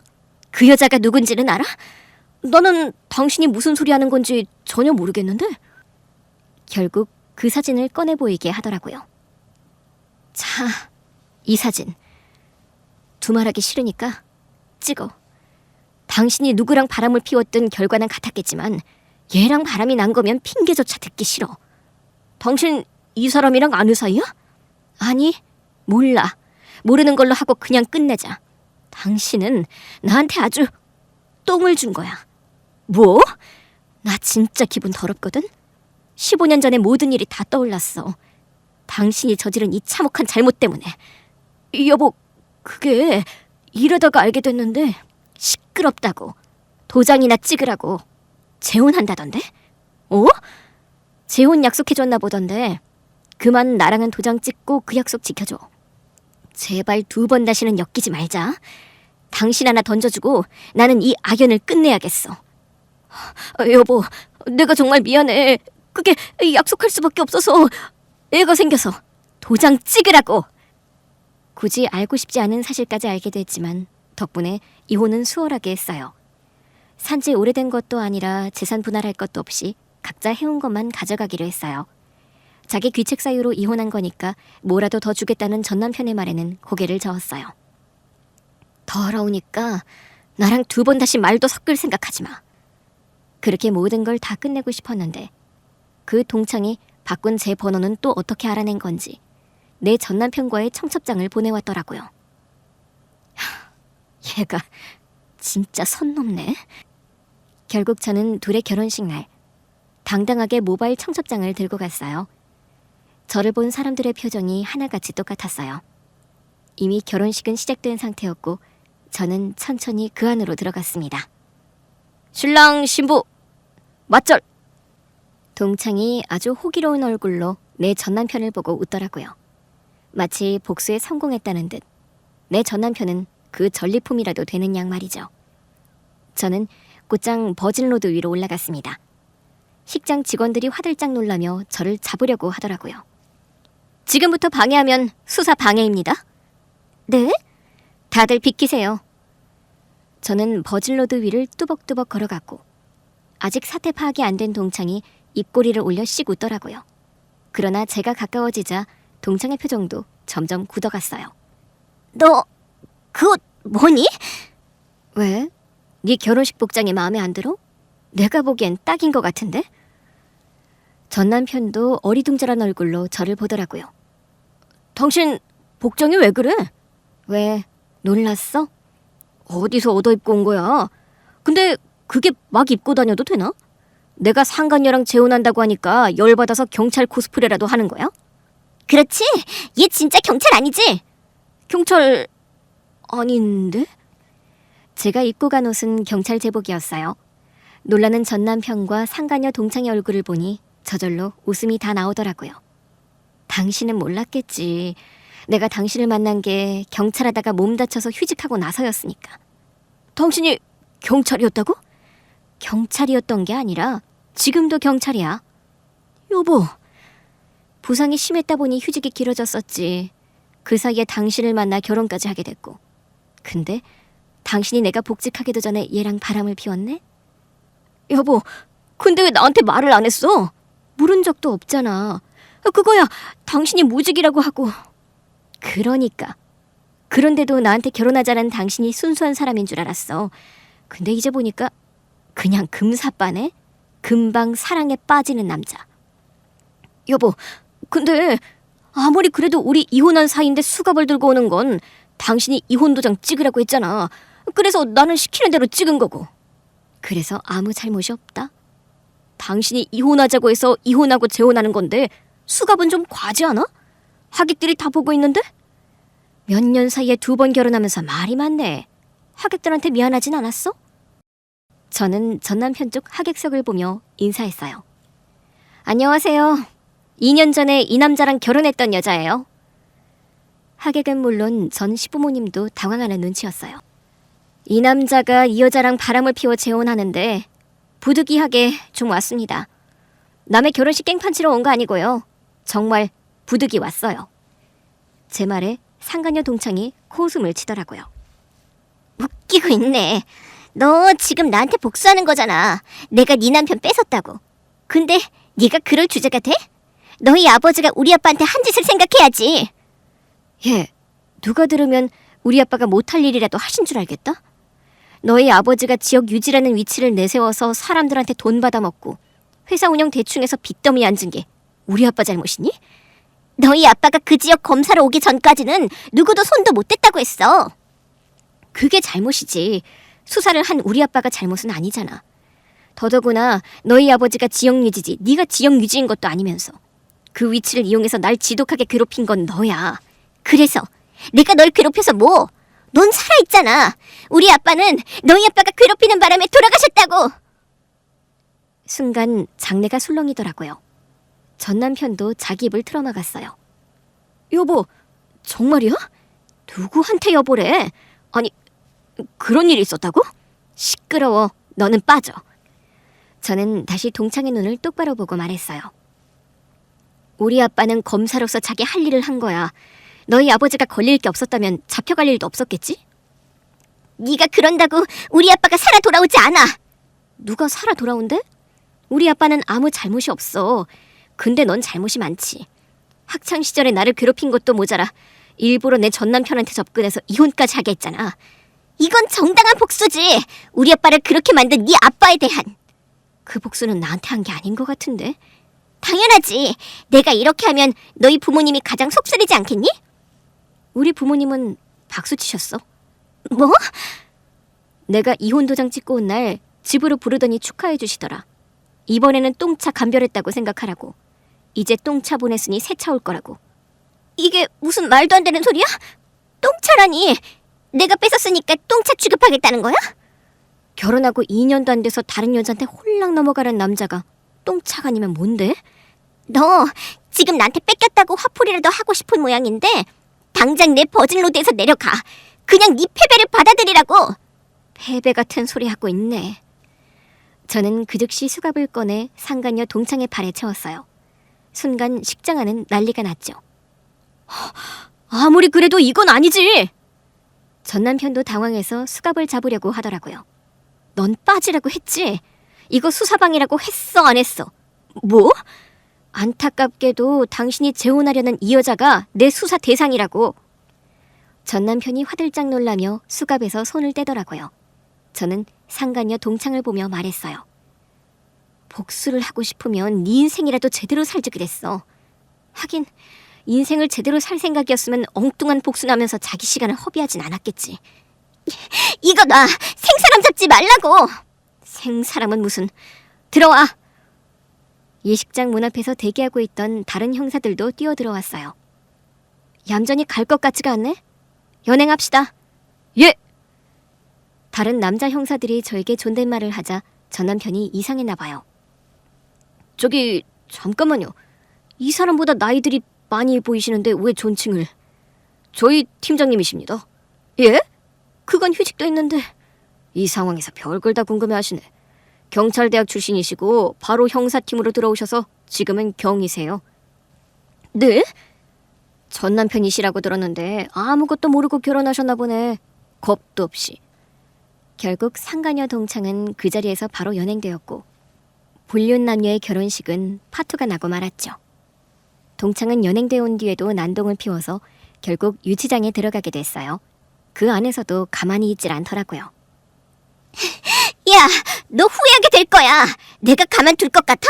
그 여자가 누군지는 알아? 나는 당신이 무슨 소리 하는 건지 전혀 모르겠는데. 결국 그 사진을 꺼내 보이게 하더라고요. 자, 이 사진. 두말하기 싫으니까 찍어. 당신이 누구랑 바람을 피웠든 결과는 같았겠지만 얘랑 바람이 난 거면 핑계조차 듣기 싫어. 당신 이 사람이랑 아는 사이야? 아니, 몰라. 모르는 걸로 하고 그냥 끝내자. 당신은 나한테 아주 똥을 준 거야. 뭐? 나 진짜 기분 더럽거든? 15년 전에 모든 일이 다 떠올랐어. 당신이 저지른 이 참혹한 잘못 때문에. 여보, 그게 이러다가 알게 됐는데 시끄럽다고. 도장이나 찍으라고. 재혼한다던데? 어? 재혼 약속해줬나 보던데 그만 나랑은 도장 찍고 그 약속 지켜줘. 제발 2번 다시는 엮이지 말자. 당신 하나 던져주고 나는 이 악연을 끝내야겠어. 여보, 내가 정말 미안해. 그게 약속할 수밖에 없어서. 애가 생겨서. 도장 찍으라고. 굳이 알고 싶지 않은 사실까지 알게 됐지만 덕분에 이혼은 수월하게 했어요. 산지 오래된 것도 아니라 재산 분할할 것도 없이 각자 해온 것만 가져가기로 했어요. 자기 귀책 사유로 이혼한 거니까 뭐라도 더 주겠다는 전 남편의 말에는 고개를 저었어요. 더러우니까 나랑 2번 다시 말도 섞을 생각하지 마. 그렇게 모든 걸 다 끝내고 싶었는데 그 동창이 바꾼 제 번호는 또 어떻게 알아낸 건지 내 전 남편과의 청첩장을 보내왔더라고요. 얘가 진짜 선 넘네. 결국 저는 둘의 결혼식 날 당당하게 모바일 청첩장을 들고 갔어요. 저를 본 사람들의 표정이 하나같이 똑같았어요. 이미 결혼식은 시작된 상태였고 저는 천천히 그 안으로 들어갔습니다. 신랑 신부 맞절! 동창이 아주 호기로운 얼굴로 내 전 남편을 보고 웃더라고요. 마치 복수에 성공했다는 듯. 내 전 남편은 그 전리품이라도 되는 양 말이죠. 저는 곧장 버진로드 위로 올라갔습니다. 식장 직원들이 화들짝 놀라며 저를 잡으려고 하더라고요. 지금부터 방해하면 수사 방해입니다. 네? 다들 비키세요. 저는 버진로드 위를 뚜벅뚜벅 걸어갔고 아직 사태 파악이 안 된 동창이 입꼬리를 올려 씩 웃더라고요. 그러나 제가 가까워지자 동창의 표정도 점점 굳어갔어요. 너 그 옷 뭐니? 왜? 네 결혼식 복장이 마음에 안 들어? 내가 보기엔 딱인 것 같은데? 전 남편도 어리둥절한 얼굴로 저를 보더라고요. 당신 복장이 왜 그래? 왜? 놀랐어? 어디서 얻어입고 온 거야? 근데 그게 막 입고 다녀도 되나? 내가 상간녀랑 재혼한다고 하니까 열받아서 경찰 코스프레라도 하는 거야? 그렇지? 얘 진짜 경찰 아니지? 경찰... 아닌데? 제가 입고 간 옷은 경찰 제복이었어요. 놀라는 전 남편과 상간녀 동창의 얼굴을 보니 저절로 웃음이 다 나오더라고요. 당신은 몰랐겠지. 내가 당신을 만난 게 경찰하다가 몸 다쳐서 휴직하고 나서였으니까. 당신이 경찰이었다고? 경찰이었던 게 아니라 지금도 경찰이야. 여보, 부상이 심했다 보니 휴직이 길어졌었지. 그 사이에 당신을 만나 결혼까지 하게 됐고. 근데 당신이 내가 복직하기도 전에 얘랑 바람을 피웠네? 여보, 근데 왜 나한테 말을 안 했어? 물은 적도 없잖아. 그거야 당신이 무직이라고 하고. 그러니까. 그런데도 나한테 결혼하자는 당신이 순수한 사람인 줄 알았어. 근데 이제 보니까 그냥 금사빠네? 금방 사랑에 빠지는 남자. 여보, 근데 아무리 그래도 우리 이혼한 사이인데 수갑을 들고 오는 건 당신이 이혼 도장 찍으라고 했잖아. 그래서 나는 시키는 대로 찍은 거고. 그래서 아무 잘못이 없다. 당신이 이혼하자고 해서 이혼하고 재혼하는 건데 수갑은 좀 과하지 않아? 하객들이 다 보고 있는데? 몇 년 사이에 2번 결혼하면서 말이 많네. 하객들한테 미안하진 않았어? 저는 전 남편 쪽 하객석을 보며 인사했어요. 안녕하세요. 2년 전에 이 남자랑 결혼했던 여자예요. 하객은 물론 전 시부모님도 당황하는 눈치였어요. 이 남자가 이 여자랑 바람을 피워 재혼하는데 부득이하게 좀 왔습니다. 남의 결혼식 깽판 치러 온 거 아니고요. 정말 부득이 왔어요. 제 말에 상간녀 동창이 코웃음을 치더라고요. 웃기고 있네. 너 지금 나한테 복수하는 거잖아. 내가 네 남편 뺏었다고. 근데 네가 그럴 주제가 돼? 너희 아버지가 우리 아빠한테 한 짓을 생각해야지. 예, 누가 들으면 우리 아빠가 못할 일이라도 하신 줄 알겠다? 너희 아버지가 지역 유지라는 위치를 내세워서 사람들한테 돈 받아먹고 회사 운영 대충해서 빚더미에 앉은 게 우리 아빠 잘못이니? 너희 아빠가 그 지역 검사로 오기 전까지는 누구도 손도 못 댔다고 했어. 그게 잘못이지. 수사를 한 우리 아빠가 잘못은 아니잖아. 더더구나 너희 아버지가 지역 유지지 네가 지역 유지인 것도 아니면서 그 위치를 이용해서 날 지독하게 괴롭힌 건 너야. 그래서 내가 널 괴롭혀서 뭐? 넌 살아있잖아. 우리 아빠는 너희 아빠가 괴롭히는 바람에 돌아가셨다고. 순간 장내가 술렁이더라고요. 전 남편도 자기 입을 틀어막았어요. 여보, 정말이야? 누구한테 여보래? 아니, 그런 일이 있었다고? 시끄러워. 너는 빠져. 저는 다시 동창의 눈을 똑바로 보고 말했어요. 우리 아빠는 검사로서 자기 할 일을 한 거야. 너희 아버지가 걸릴 게 없었다면 잡혀갈 일도 없었겠지? 네가 그런다고 우리 아빠가 살아 돌아오지 않아. 누가 살아 돌아온대? 우리 아빠는 아무 잘못이 없어. 근데 넌 잘못이 많지. 학창시절에 나를 괴롭힌 것도 모자라 일부러 내 전남편한테 접근해서 이혼까지 하게 했잖아. 이건 정당한 복수지. 우리 아빠를 그렇게 만든 네 아빠에 대한. 그 복수는 나한테 한 게 아닌 것 같은데. 당연하지. 내가 이렇게 하면 너희 부모님이 가장 속쓰리지 않겠니? 우리 부모님은 박수 치셨어. 뭐? 내가 이혼 도장 찍고 온 날 집으로 부르더니 축하해 주시더라. 이번에는 똥차 감별했다고 생각하라고. 이제 똥차 보냈으니 새 차 올 거라고. 이게 무슨 말도 안 되는 소리야? 똥차라니. 내가 뺏었으니까 똥차 취급하겠다는 거야? 결혼하고 2년도 안 돼서 다른 여자한테 홀랑 넘어가는 남자가 똥차가 아니면 뭔데? 너 지금 나한테 뺏겼다고 화풀이라도 하고 싶은 모양인데 당장 내 버진로드에서 내려가. 그냥 네 패배를 받아들이라고. 패배 같은 소리 하고 있네. 저는 그 즉시 수갑을 꺼내 상간녀 동창의 발에 채웠어요. 순간 식장 안은 난리가 났죠. 아무리 그래도 이건 아니지. 전 남편도 당황해서 수갑을 잡으려고 하더라고요. 넌 빠지라고 했지? 이거 수사방이라고 했어 안 했어? 뭐? 안타깝게도 당신이 재혼하려는 이 여자가 내 수사 대상이라고. 전 남편이 화들짝 놀라며 수갑에서 손을 떼더라고요. 저는 상간녀 동창을 보며 말했어요. 복수를 하고 싶으면 네 인생이라도 제대로 살지 그랬어. 하긴 인생을 제대로 살 생각이었으면 엉뚱한 복수나면서 자기 시간을 허비하진 않았겠지. 이거 놔. 생사람 잡지 말라고. 생사람은 무슨. 들어와. 예식장 문 앞에서 대기하고 있던 다른 형사들도 뛰어들어왔어요. 얌전히 갈 것 같지가 않네? 연행합시다. 예! 다른 남자 형사들이 저에게 존댓말을 하자 전 남편이 이상했나 봐요. 저기 잠깐만요. 이 사람보다 나이들이 많이 보이시는데 왜 존칭을. 저희 팀장님이십니다. 예? 그건 휴직도 했는데. 이 상황에서 별걸 다 궁금해하시네. 경찰대학 출신이시고 바로 형사팀으로 들어오셔서 지금은 경이세요. 네? 전 남편이시라고 들었는데 아무것도 모르고 결혼하셨나 보네. 겁도 없이. 결국 상간녀 동창은 그 자리에서 바로 연행되었고 불륜 남녀의 결혼식은 파투가 나고 말았죠. 동창은 연행돼 온 뒤에도 난동을 피워서 결국 유치장에 들어가게 됐어요. 그 안에서도 가만히 있질 않더라고요. 야, 너 후회하게 될 거야. 내가 가만둘 것 같아?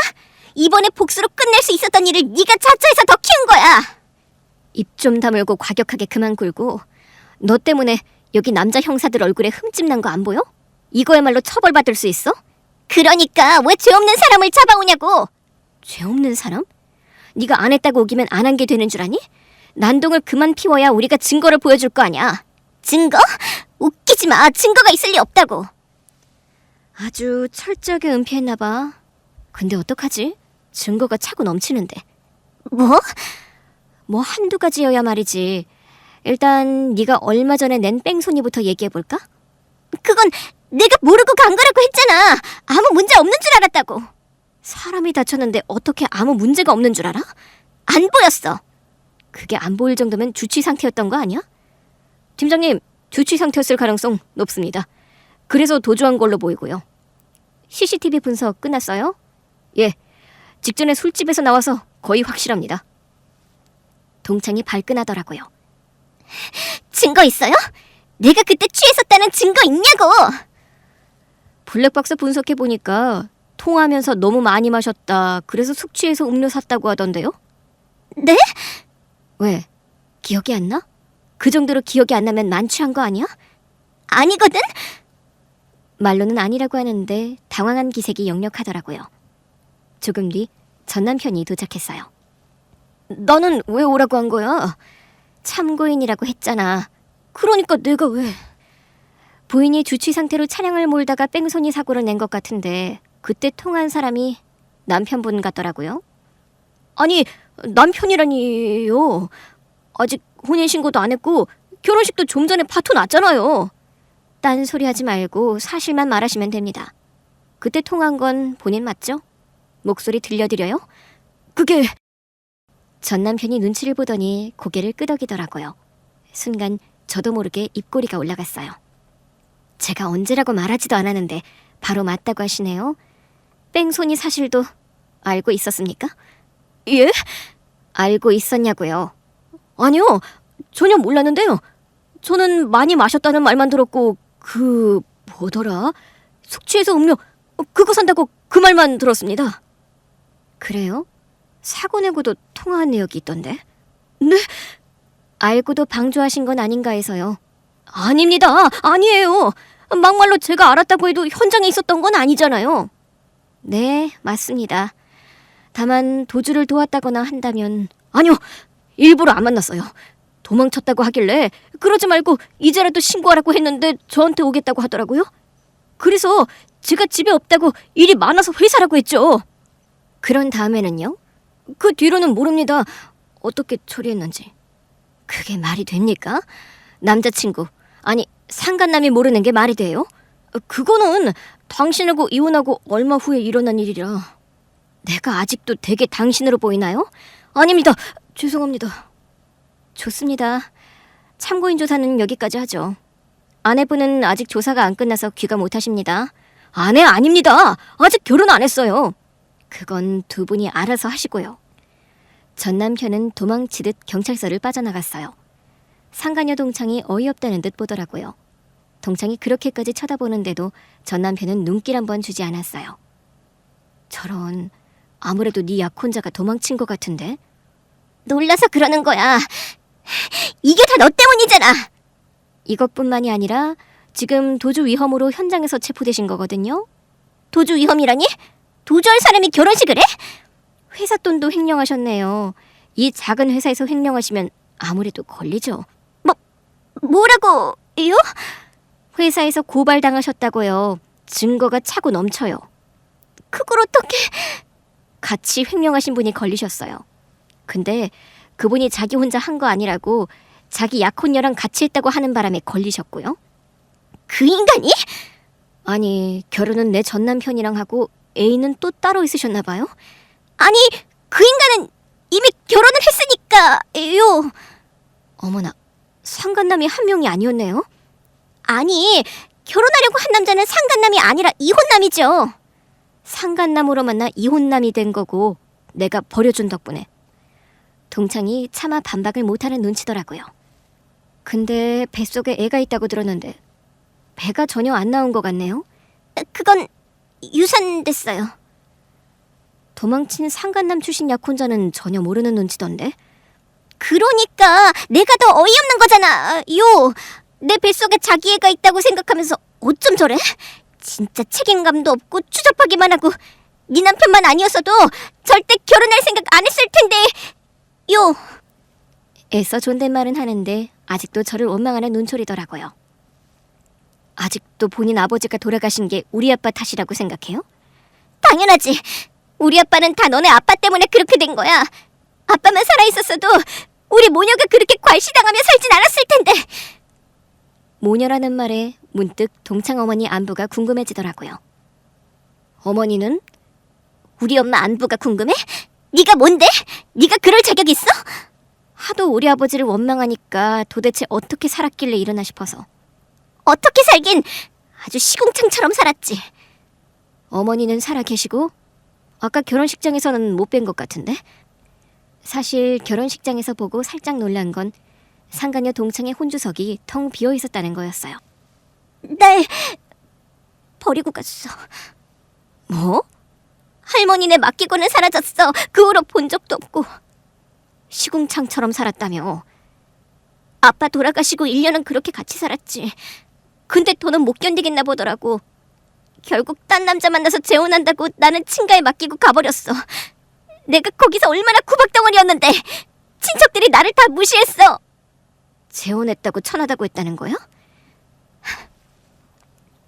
이번에 복수로 끝낼 수 있었던 일을 네가 자처해서 더 키운 거야. 입 좀 다물고 과격하게 그만 굴고, 너 때문에 여기 남자 형사들 얼굴에 흠집 난 거 안 보여? 이거야말로 처벌받을 수 있어? 그러니까 왜 죄 없는 사람을 잡아오냐고! 죄 없는 사람? 네가 안 했다고 우기면 안 한 게 되는 줄 아니? 난동을 그만 피워야 우리가 증거를 보여줄 거 아니야. 증거? 웃기지 마. 증거가 있을 리 없다고. 아주 철저하게 은폐했나 봐. 근데 어떡하지? 증거가 차고 넘치는데. 뭐? 뭐 한두 가지여야 말이지. 일단 네가 얼마 전에 낸 뺑소니부터 얘기해볼까? 그건 내가 모르고 간 거라고 했잖아. 아무 문제 없는 줄 알았다고. 사람이 다쳤는데 어떻게 아무 문제가 없는 줄 알아? 안 보였어. 그게 안 보일 정도면 주취 상태였던 거 아니야? 팀장님, 주취 상태였을 가능성 높습니다. 그래서 도주한 걸로 보이고요. CCTV 분석 끝났어요? 예, 직전에 술집에서 나와서 거의 확실합니다. 동창이 발끈하더라고요. 증거 있어요? 내가 그때 취했었다는 증거 있냐고! 블랙박스 분석해보니까 통화하면서 너무 많이 마셨다. 그래서 숙취해서 음료 샀다고 하던데요? 네? 왜? 기억이 안 나? 그 정도로 기억이 안 나면 만취한 거 아니야? 아니거든? 말로는 아니라고 하는데 당황한 기색이 역력하더라고요. 조금 뒤 전 남편이 도착했어요. 너는 왜 오라고 한 거야? 참고인이라고 했잖아. 그러니까 내가 왜? 부인이 주취 상태로 차량을 몰다가 뺑소니 사고를 낸 것 같은데 그때 통화한 사람이 남편분 같더라고요. 아니, 남편이라니요. 아직 혼인신고도 안 했고 결혼식도 좀 전에 파토 났잖아요. 딴소리 하지 말고 사실만 말하시면 됩니다. 그때 통화한 건 본인 맞죠? 목소리 들려드려요? 그게... 전 남편이 눈치를 보더니 고개를 끄덕이더라고요. 순간 저도 모르게 입꼬리가 올라갔어요. 제가 언제라고 말하지도 않았는데 바로 맞다고 하시네요. 뺑소니 사실도 알고 있었습니까? 예? 알고 있었냐고요. 아니요, 전혀 몰랐는데요. 저는 많이 마셨다는 말만 들었고 뭐더라? 숙취해서 음료 그거 산다고 그 말만 들었습니다. 그래요? 사고 내고도 통화한 내역이 있던데. 네? 알고도 방조하신 건 아닌가 해서요. 아닙니다. 아니에요. 막말로 제가 알았다고 해도 현장에 있었던 건 아니잖아요. 네, 맞습니다. 다만 도주를 도왔다거나 한다면... 아니요, 일부러 안 만났어요. 도망쳤다고 하길래 그러지 말고 이제라도 신고하라고 했는데 저한테 오겠다고 하더라고요. 그래서 제가 집에 없다고 일이 많아서 회사라고 했죠. 그런 다음에는요? 그 뒤로는 모릅니다. 어떻게 처리했는지. 그게 말이 됩니까? 남자친구, 아니 상간남이 모르는 게 말이 돼요? 그거는 당신하고 이혼하고 얼마 후에 일어난 일이라. 내가 아직도 되게 당신으로 보이나요? 아닙니다. 죄송합니다. 좋습니다. 참고인 조사는 여기까지 하죠. 아내분은 아직 조사가 안 끝나서 귀가 못 하십니다. 아내 아닙니다. 아직 결혼 안 했어요. 그건 두 분이 알아서 하시고요. 전 남편은 도망치듯 경찰서를 빠져나갔어요. 상간녀 동창이 어이없다는 듯 보더라고요. 동창이 그렇게까지 쳐다보는데도 전 남편은 눈길 한번 주지 않았어요. 저런, 아무래도 네 약혼자가 도망친 것 같은데? 놀라서 그러는 거야. 이게 다 너 때문이잖아. 이것뿐만이 아니라 지금 도주 위험으로 현장에서 체포되신 거거든요. 도주 위험이라니? 도주할 사람이 결혼식을 해? 회사 돈도 횡령하셨네요. 이 작은 회사에서 횡령하시면 아무래도 걸리죠. 뭐라고요? 회사에서 고발당하셨다고요. 증거가 차고 넘쳐요. 그걸 어떻게... 같이 횡령하신 분이 걸리셨어요. 근데 그분이 자기 혼자 한 거 아니라고 자기 약혼녀랑 같이 했다고 하는 바람에 걸리셨고요. 그 인간이? 아니, 결혼은 내 전 남편이랑 하고 애인은 또 따로 있으셨나 봐요. 아니, 그 인간은 이미 결혼을 했으니까요. 어머나, 상간남이 한 명이 아니었네요. 아니, 결혼하려고 한 남자는 상간남이 아니라 이혼남이죠. 상간남으로 만나 이혼남이 된 거고 내가 버려준 덕분에. 동창이 차마 반박을 못하는 눈치더라고요. 근데 뱃속에 애가 있다고 들었는데 배가 전혀 안 나온 것 같네요. 그건 유산됐어요. 도망친 상간남 출신 약혼자는 전혀 모르는 눈치던데. 그러니까 내가 더 어이없는 거잖아. 요, 내 뱃속에 자기 애가 있다고 생각하면서 어쩜 저래? 진짜 책임감도 없고 추잡하기만 하고 네 남편만 아니었어도 절대 결혼할 생각 안 했을 텐데. 요. 애써 존댓말은 하는데 아직도 저를 원망하는 눈초리더라고요. 아직도 본인 아버지가 돌아가신 게 우리 아빠 탓이라고 생각해요? 당연하지. 우리 아빠는 다 너네 아빠 때문에 그렇게 된 거야. 아빠만 살아있었어도 우리 모녀가 그렇게 괄시당하며 살진 않았을 텐데. 모녀라는 말에 문득 동창 어머니 안부가 궁금해지더라고요. 어머니는? 우리 엄마 안부가 궁금해? 네가 뭔데? 네가 그럴 자격 있어? 하도 우리 아버지를 원망하니까 도대체 어떻게 살았길래 이러나 싶어서. 어떻게 살긴 아주 시궁창처럼 살았지. 어머니는 살아 계시고 아까 결혼식장에서는 못 뵌 것 같은데? 사실 결혼식장에서 보고 살짝 놀란 건 상가녀 동창의 혼주석이 텅 비어 있었다는 거였어요. 날 버리고 갔어. 뭐? 할머니네 맡기고는 사라졌어. 그 후로 본 적도 없고. 시궁창처럼 살았다며. 아빠 돌아가시고 1년은 그렇게 같이 살았지. 근데 더는 못 견디겠나 보더라고. 결국 딴 남자 만나서 재혼한다고 나는 친가에 맡기고 가버렸어. 내가 거기서 얼마나 구박덩어리였는데 친척들이 나를 다 무시했어. 재혼했다고 천하다고 했다는 거야?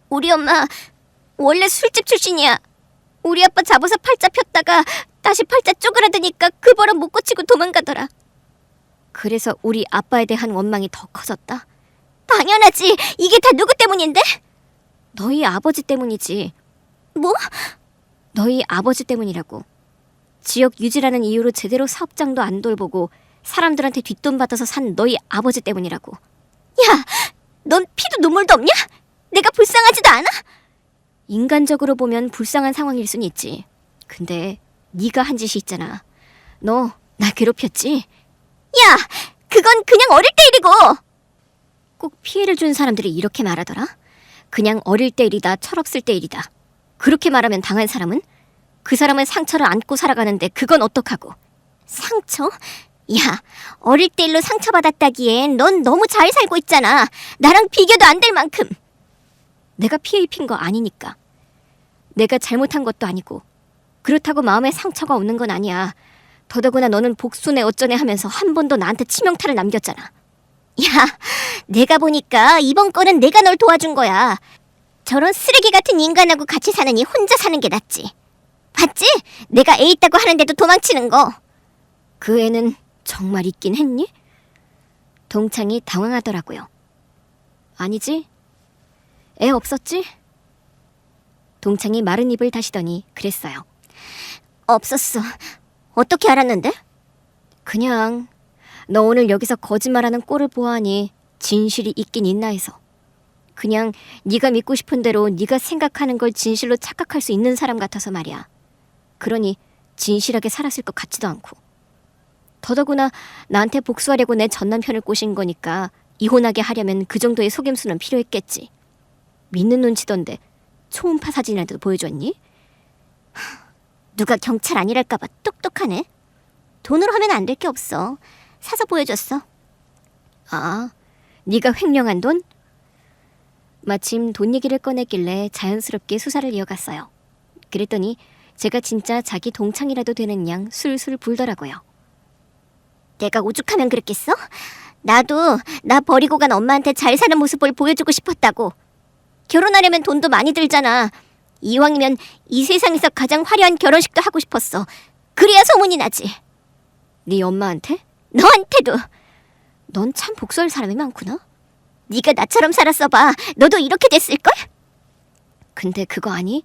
우리 엄마 원래 술집 출신이야. 우리 아빠 잡아서 팔자 폈다가 다시 팔자 쪼그라드니까 그 버릇 못 고치고 도망가더라. 그래서 우리 아빠에 대한 원망이 더 커졌다. 당연하지. 이게 다 누구 때문인데? 너희 아버지 때문이지. 뭐? 너희 아버지 때문이라고. 지역 유지라는 이유로 제대로 사업장도 안 돌보고 사람들한테 뒷돈 받아서 산 너희 아버지 때문이라고. 야, 넌 피도 눈물도 없냐? 내가 불쌍하지도 않아? 인간적으로 보면 불쌍한 상황일 순 있지. 근데 네가 한 짓이 있잖아. 너 나 괴롭혔지? 야, 그건 그냥 어릴 때 일이고. 꼭 피해를 준 사람들이 이렇게 말하더라. 그냥 어릴 때 일이다, 철없을 때 일이다. 그렇게 말하면 당한 사람은? 그 사람은 상처를 안고 살아가는데 그건 어떡하고. 상처? 야, 어릴 때 일로 상처받았다기엔 넌 너무 잘 살고 있잖아. 나랑 비교도 안 될 만큼. 내가 피해 입힌 거 아니니까. 내가 잘못한 것도 아니고. 그렇다고 마음에 상처가 없는 건 아니야. 더더구나 너는 복수네 어쩌네 하면서 한 번도 나한테 치명타를 남겼잖아. 야, 내가 보니까 이번 건은 내가 널 도와준 거야. 저런 쓰레기 같은 인간하고 같이 사느니 혼자 사는 게 낫지. 봤지? 내가 애 있다고 하는데도 도망치는 거. 그 애는 정말 있긴 했니? 동창이 당황하더라고요. 아니지? 애 없었지? 동창이 마른 입을 다시더니 그랬어요. 없었어. 어떻게 알았는데? 그냥 너 오늘 여기서 거짓말하는 꼴을 보아하니 진실이 있긴 있나 해서. 그냥 네가 믿고 싶은 대로 네가 생각하는 걸 진실로 착각할 수 있는 사람 같아서 말이야. 그러니 진실하게 살았을 것 같지도 않고. 더더구나 나한테 복수하려고 내 전남편을 꼬신 거니까 이혼하게 하려면 그 정도의 속임수는 필요했겠지. 믿는 눈치던데 초음파 사진이라도 보여줬니? 누가 경찰 아니랄까봐 똑똑하네. 돈으로 하면 안 될 게 없어. 사서 보여줬어. 아, 네가 횡령한 돈? 마침 돈 얘기를 꺼냈길래 자연스럽게 수사를 이어갔어요. 그랬더니 제가 진짜 자기 동창이라도 되는 양 술술 불더라고요. 내가 오죽하면 그랬겠어? 나도 나 버리고 간 엄마한테 잘 사는 모습을 보여주고 싶었다고. 결혼하려면 돈도 많이 들잖아. 이왕이면 이 세상에서 가장 화려한 결혼식도 하고 싶었어. 그래야 소문이 나지. 네 엄마한테? 너한테도. 넌 참 복수할 사람이 많구나. 네가 나처럼 살았어봐. 너도 이렇게 됐을걸? 근데 그거 아니?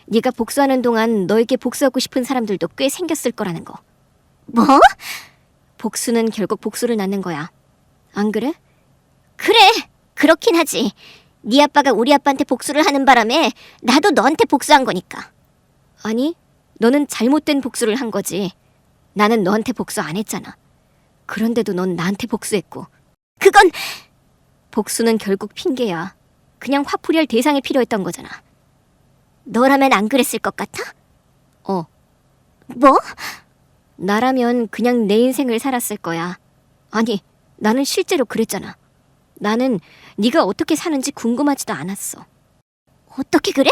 네가 복수하는 동안 너에게 복수하고 싶은 사람들도 꽤 생겼을 거라는 거. 뭐? 복수는 결국 복수를 낳는 거야. 안 그래? 그래, 그렇긴 하지. 네 아빠가 우리 아빠한테 복수를 하는 바람에 나도 너한테 복수한 거니까. 아니, 너는 잘못된 복수를 한 거지. 나는 너한테 복수 안 했잖아. 그런데도 넌 나한테 복수했고. 그건... 복수는 결국 핑계야. 그냥 화풀이할 대상이 필요했던 거잖아. 너라면 안 그랬을 것 같아? 뭐? 나라면 그냥 내 인생을 살았을 거야. 아니, 나는 실제로 그랬잖아. 나는 네가 어떻게 사는지 궁금하지도 않았어. 어떻게 그래?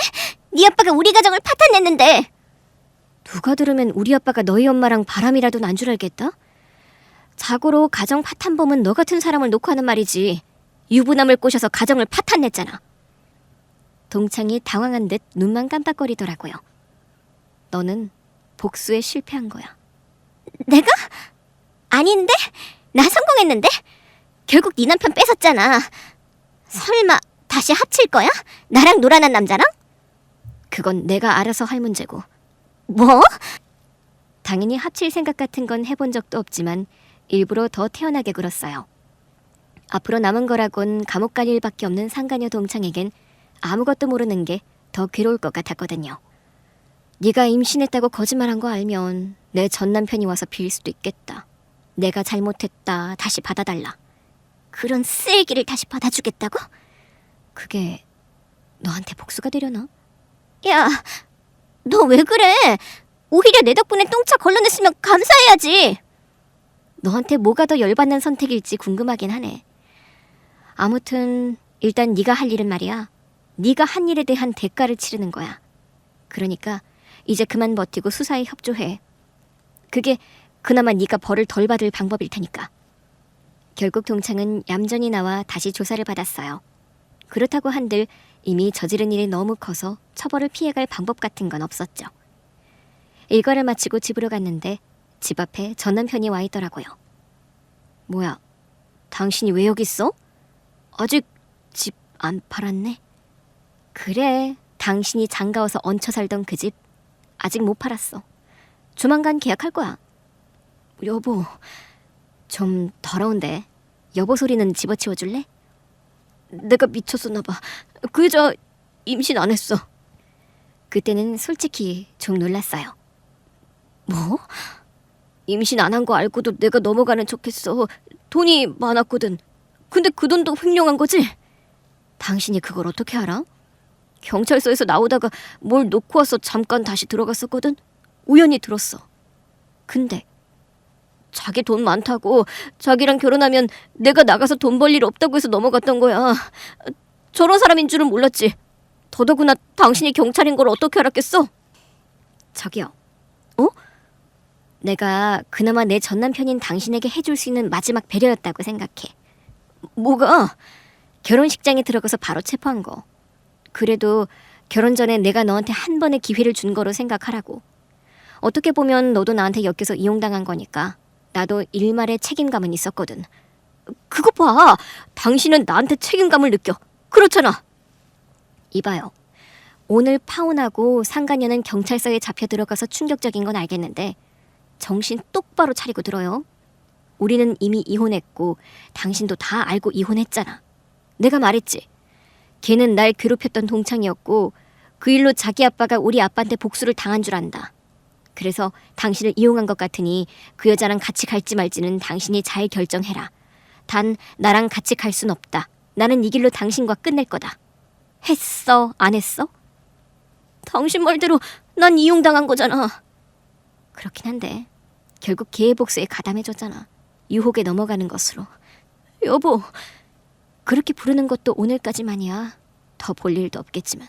네 아빠가 우리 가정을 파탄냈는데. 누가 들으면 우리 아빠가 너희 엄마랑 바람이라도 난 줄 알겠다? 자고로 가정 파탄범은 너 같은 사람을 놓고 하는 말이지. 유부남을 꼬셔서 가정을 파탄냈잖아. 동창이 당황한 듯 눈만 깜빡거리더라고요. 너는 복수에 실패한 거야. 내가? 아닌데? 나 성공했는데? 결국 네 남편 뺏었잖아. 설마 다시 합칠 거야? 나랑 놀아난 남자랑? 그건 내가 알아서 할 문제고. 뭐? 당연히 합칠 생각 같은 건 해본 적도 없지만 일부러 더 태연하게 굴었어요. 앞으로 남은 거라곤 감옥 갈 일밖에 없는 상가녀 동창에겐 아무것도 모르는 게 더 괴로울 것 같았거든요. 네가 임신했다고 거짓말한 거 알면 내 전 남편이 와서 빌 수도 있겠다. 내가 잘못했다. 다시 받아달라. 그런 쓰레기를 다시 받아주겠다고? 그게 너한테 복수가 되려나? 야, 너 왜 그래? 오히려 내 덕분에 똥차 걸러냈으면 감사해야지. 너한테 뭐가 더 열받는 선택일지 궁금하긴 하네. 아무튼 일단 네가 할 일은 말이야. 네가 한 일에 대한 대가를 치르는 거야. 그러니까 이제 그만 버티고 수사에 협조해. 그게 그나마 네가 벌을 덜 받을 방법일 테니까. 결국 동창은 얌전히 나와 다시 조사를 받았어요. 그렇다고 한들 이미 저지른 일이 너무 커서 처벌을 피해갈 방법 같은 건 없었죠. 일과를 마치고 집으로 갔는데 집 앞에 전 남편이 와 있더라고요. 뭐야, 당신이 왜 여기 있어? 아직 집 안 팔았네? 그래, 당신이 장가와서 얹혀 살던 그 집 아직 못 팔았어. 조만간 계약할 거야. 여보, 좀 더러운데 여보 소리는 집어치워줄래? 내가 미쳤었나 봐. 그 여자 임신 안 했어. 그때는 솔직히 좀 놀랐어요. 뭐? 임신 안 한 거 알고도 내가 넘어가는 척했어. 돈이 많았거든. 근데 그 돈도 횡령한 거지? 당신이 그걸 어떻게 알아? 경찰서에서 나오다가 뭘 놓고 와서 잠깐 다시 들어갔었거든. 우연히 들었어. 근데 자기 돈 많다고 자기랑 결혼하면 내가 나가서 돈 벌 일 없다고 해서 넘어갔던 거야. 저런 사람인 줄은 몰랐지. 더더구나 당신이 경찰인 걸 어떻게 알았겠어? 저기요. 어? 내가 그나마 내 전 남편인 당신에게 해줄 수 있는 마지막 배려였다고 생각해. 뭐가? 결혼식장에 들어가서 바로 체포한 거. 그래도 결혼 전에 내가 너한테 한 번의 기회를 준 거로 생각하라고. 어떻게 보면 너도 나한테 엮여서 이용당한 거니까 나도 일말의 책임감은 있었거든. 그거 봐. 당신은 나한테 책임감을 느껴. 그렇잖아. 이봐요. 오늘 파혼하고 상간녀는 경찰서에 잡혀 들어가서 충격적인 건 알겠는데 정신 똑바로 차리고 들어요. 우리는 이미 이혼했고 당신도 다 알고 이혼했잖아. 내가 말했지. 걔는 날 괴롭혔던 동창이었고 그 일로 자기 아빠가 우리 아빠한테 복수를 당한 줄 안다. 그래서 당신을 이용한 것 같으니 그 여자랑 같이 갈지 말지는 당신이 잘 결정해라. 단 나랑 같이 갈 순 없다. 나는 이 길로 당신과 끝낼 거다. 했어? 안 했어? 당신 말대로 난 이용당한 거잖아. 그렇긴 한데 결국 걔의 복수에 가담해줬잖아. 유혹에 넘어가는 것으로. 여보, 그렇게 부르는 것도 오늘까지만이야. 더 볼 일도 없겠지만.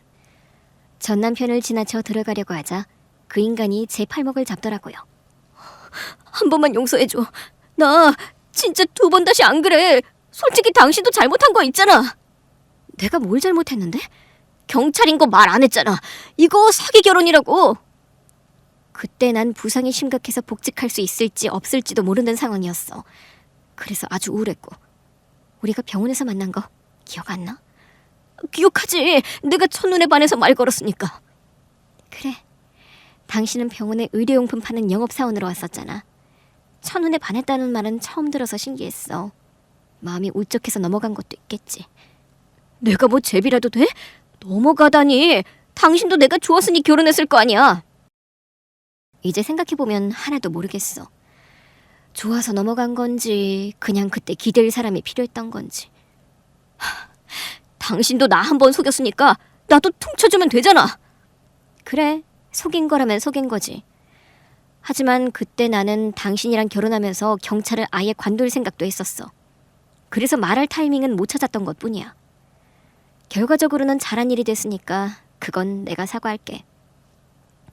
전 남편을 지나쳐 들어가려고 하자 그 인간이 제 팔목을 잡더라고요. 한 번만 용서해줘. 나 진짜 2번 다시 안 그래. 솔직히 당신도 잘못한 거 있잖아. 내가 뭘 잘못했는데? 경찰인 거 말 안 했잖아. 이거 사기 결혼이라고. 그때 난 부상이 심각해서 복직할 수 있을지 없을지도 모르는 상황이었어. 그래서 아주 우울했고. 우리가 병원에서 만난 거 기억 안 나? 기억하지. 내가 첫눈에 반해서 말 걸었으니까. 그래. 당신은 병원에 의료용품 파는 영업사원으로 왔었잖아. 첫눈에 반했다는 말은 처음 들어서 신기했어. 마음이 울적해서 넘어간 것도 있겠지. 내가 뭐 제비라도 돼? 넘어가다니. 당신도 내가 좋았으니 결혼했을 거 아니야. 이제 생각해보면 하나도 모르겠어. 좋아서 넘어간 건지 그냥 그때 기댈 사람이 필요했던 건지. 당신도 나 한 번 속였으니까 나도 퉁쳐주면 되잖아. 그래, 속인 거라면 속인 거지. 하지만 그때 나는 당신이랑 결혼하면서 경찰을 아예 관둘 생각도 했었어. 그래서 말할 타이밍은 못 찾았던 것뿐이야. 결과적으로는 잘한 일이 됐으니까 그건 내가 사과할게.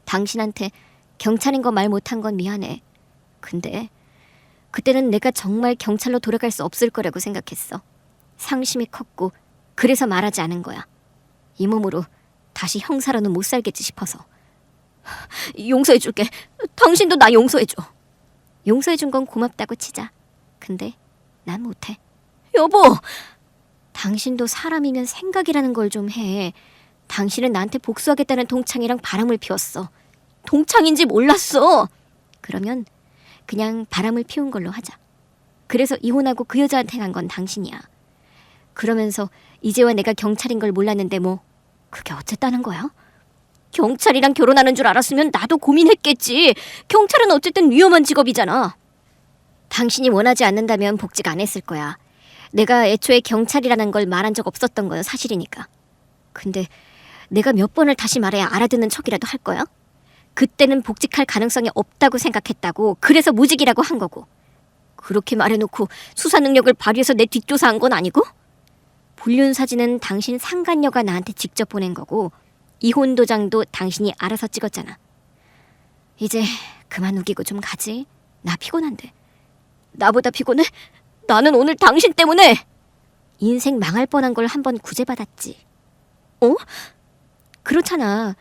당신한테 경찰인 거 말 못한 건 미안해. 근데 그때는 내가 정말 경찰로 돌아갈 수 없을 거라고 생각했어. 상심이 컸고 그래서 말하지 않은 거야. 이 몸으로 다시 형사로는 못 살겠지 싶어서. 용서해줄게. 당신도 나 용서해줘. 용서해준 건 고맙다고 치자. 근데 난 못해. 여보! 당신도 사람이면 생각이라는 걸 좀 해. 당신은 나한테 복수하겠다는 동창이랑 바람을 피웠어. 동창인지 몰랐어. 그러면 그냥 바람을 피운 걸로 하자. 그래서 이혼하고 그 여자한테 간 건 당신이야. 그러면서 이제와 내가 경찰인 걸 몰랐는데 뭐 그게 어쨌다는 거야? 경찰이랑 결혼하는 줄 알았으면 나도 고민했겠지. 경찰은 어쨌든 위험한 직업이잖아. 당신이 원하지 않는다면 복직 안 했을 거야. 내가 애초에 경찰이라는 걸 말한 적 없었던 건 사실이니까. 근데 내가 몇 번을 다시 말해야 알아듣는 척이라도 할 거야? 그때는 복직할 가능성이 없다고 생각했다고. 그래서 무직이라고 한 거고. 그렇게 말해놓고 수사 능력을 발휘해서 내 뒷조사한 건 아니고? 불륜 사진은 당신 상간녀가 나한테 직접 보낸 거고 이혼 도장도 당신이 알아서 찍었잖아. 이제 그만 우기고 좀 가지. 나 피곤한데. 나보다 피곤해? 나는 오늘 당신 때문에 인생 망할 뻔한 걸 한 번 구제받았지. 어? 그렇잖아.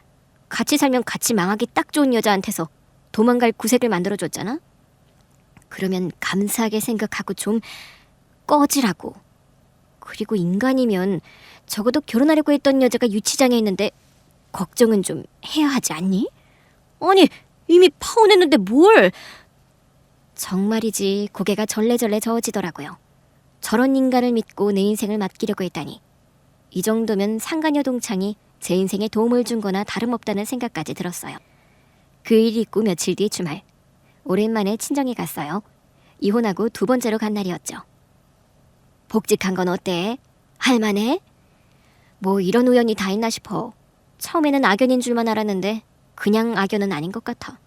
같이 살면 같이 망하기 딱 좋은 여자한테서 도망갈 구색을 만들어줬잖아. 그러면 감사하게 생각하고 좀 꺼지라고. 그리고 인간이면 적어도 결혼하려고 했던 여자가 유치장에 있는데 걱정은 좀 해야 하지 않니? 아니, 이미 파혼했는데 뭘. 정말이지 고개가 절레절레 저어지더라고요. 저런 인간을 믿고 내 인생을 맡기려고 했다니. 이 정도면 상간녀 동창이 제 인생에 도움을 준 거나 다름없다는 생각까지 들었어요. 그 일이 있고 며칠 뒤 주말. 오랜만에 친정에 갔어요. 이혼하고 두 번째로 간 날이었죠. 복직한 건 어때? 할만해? 뭐 이런 우연이 다 있나 싶어. 처음에는 악연인 줄만 알았는데 그냥 악연은 아닌 것 같아.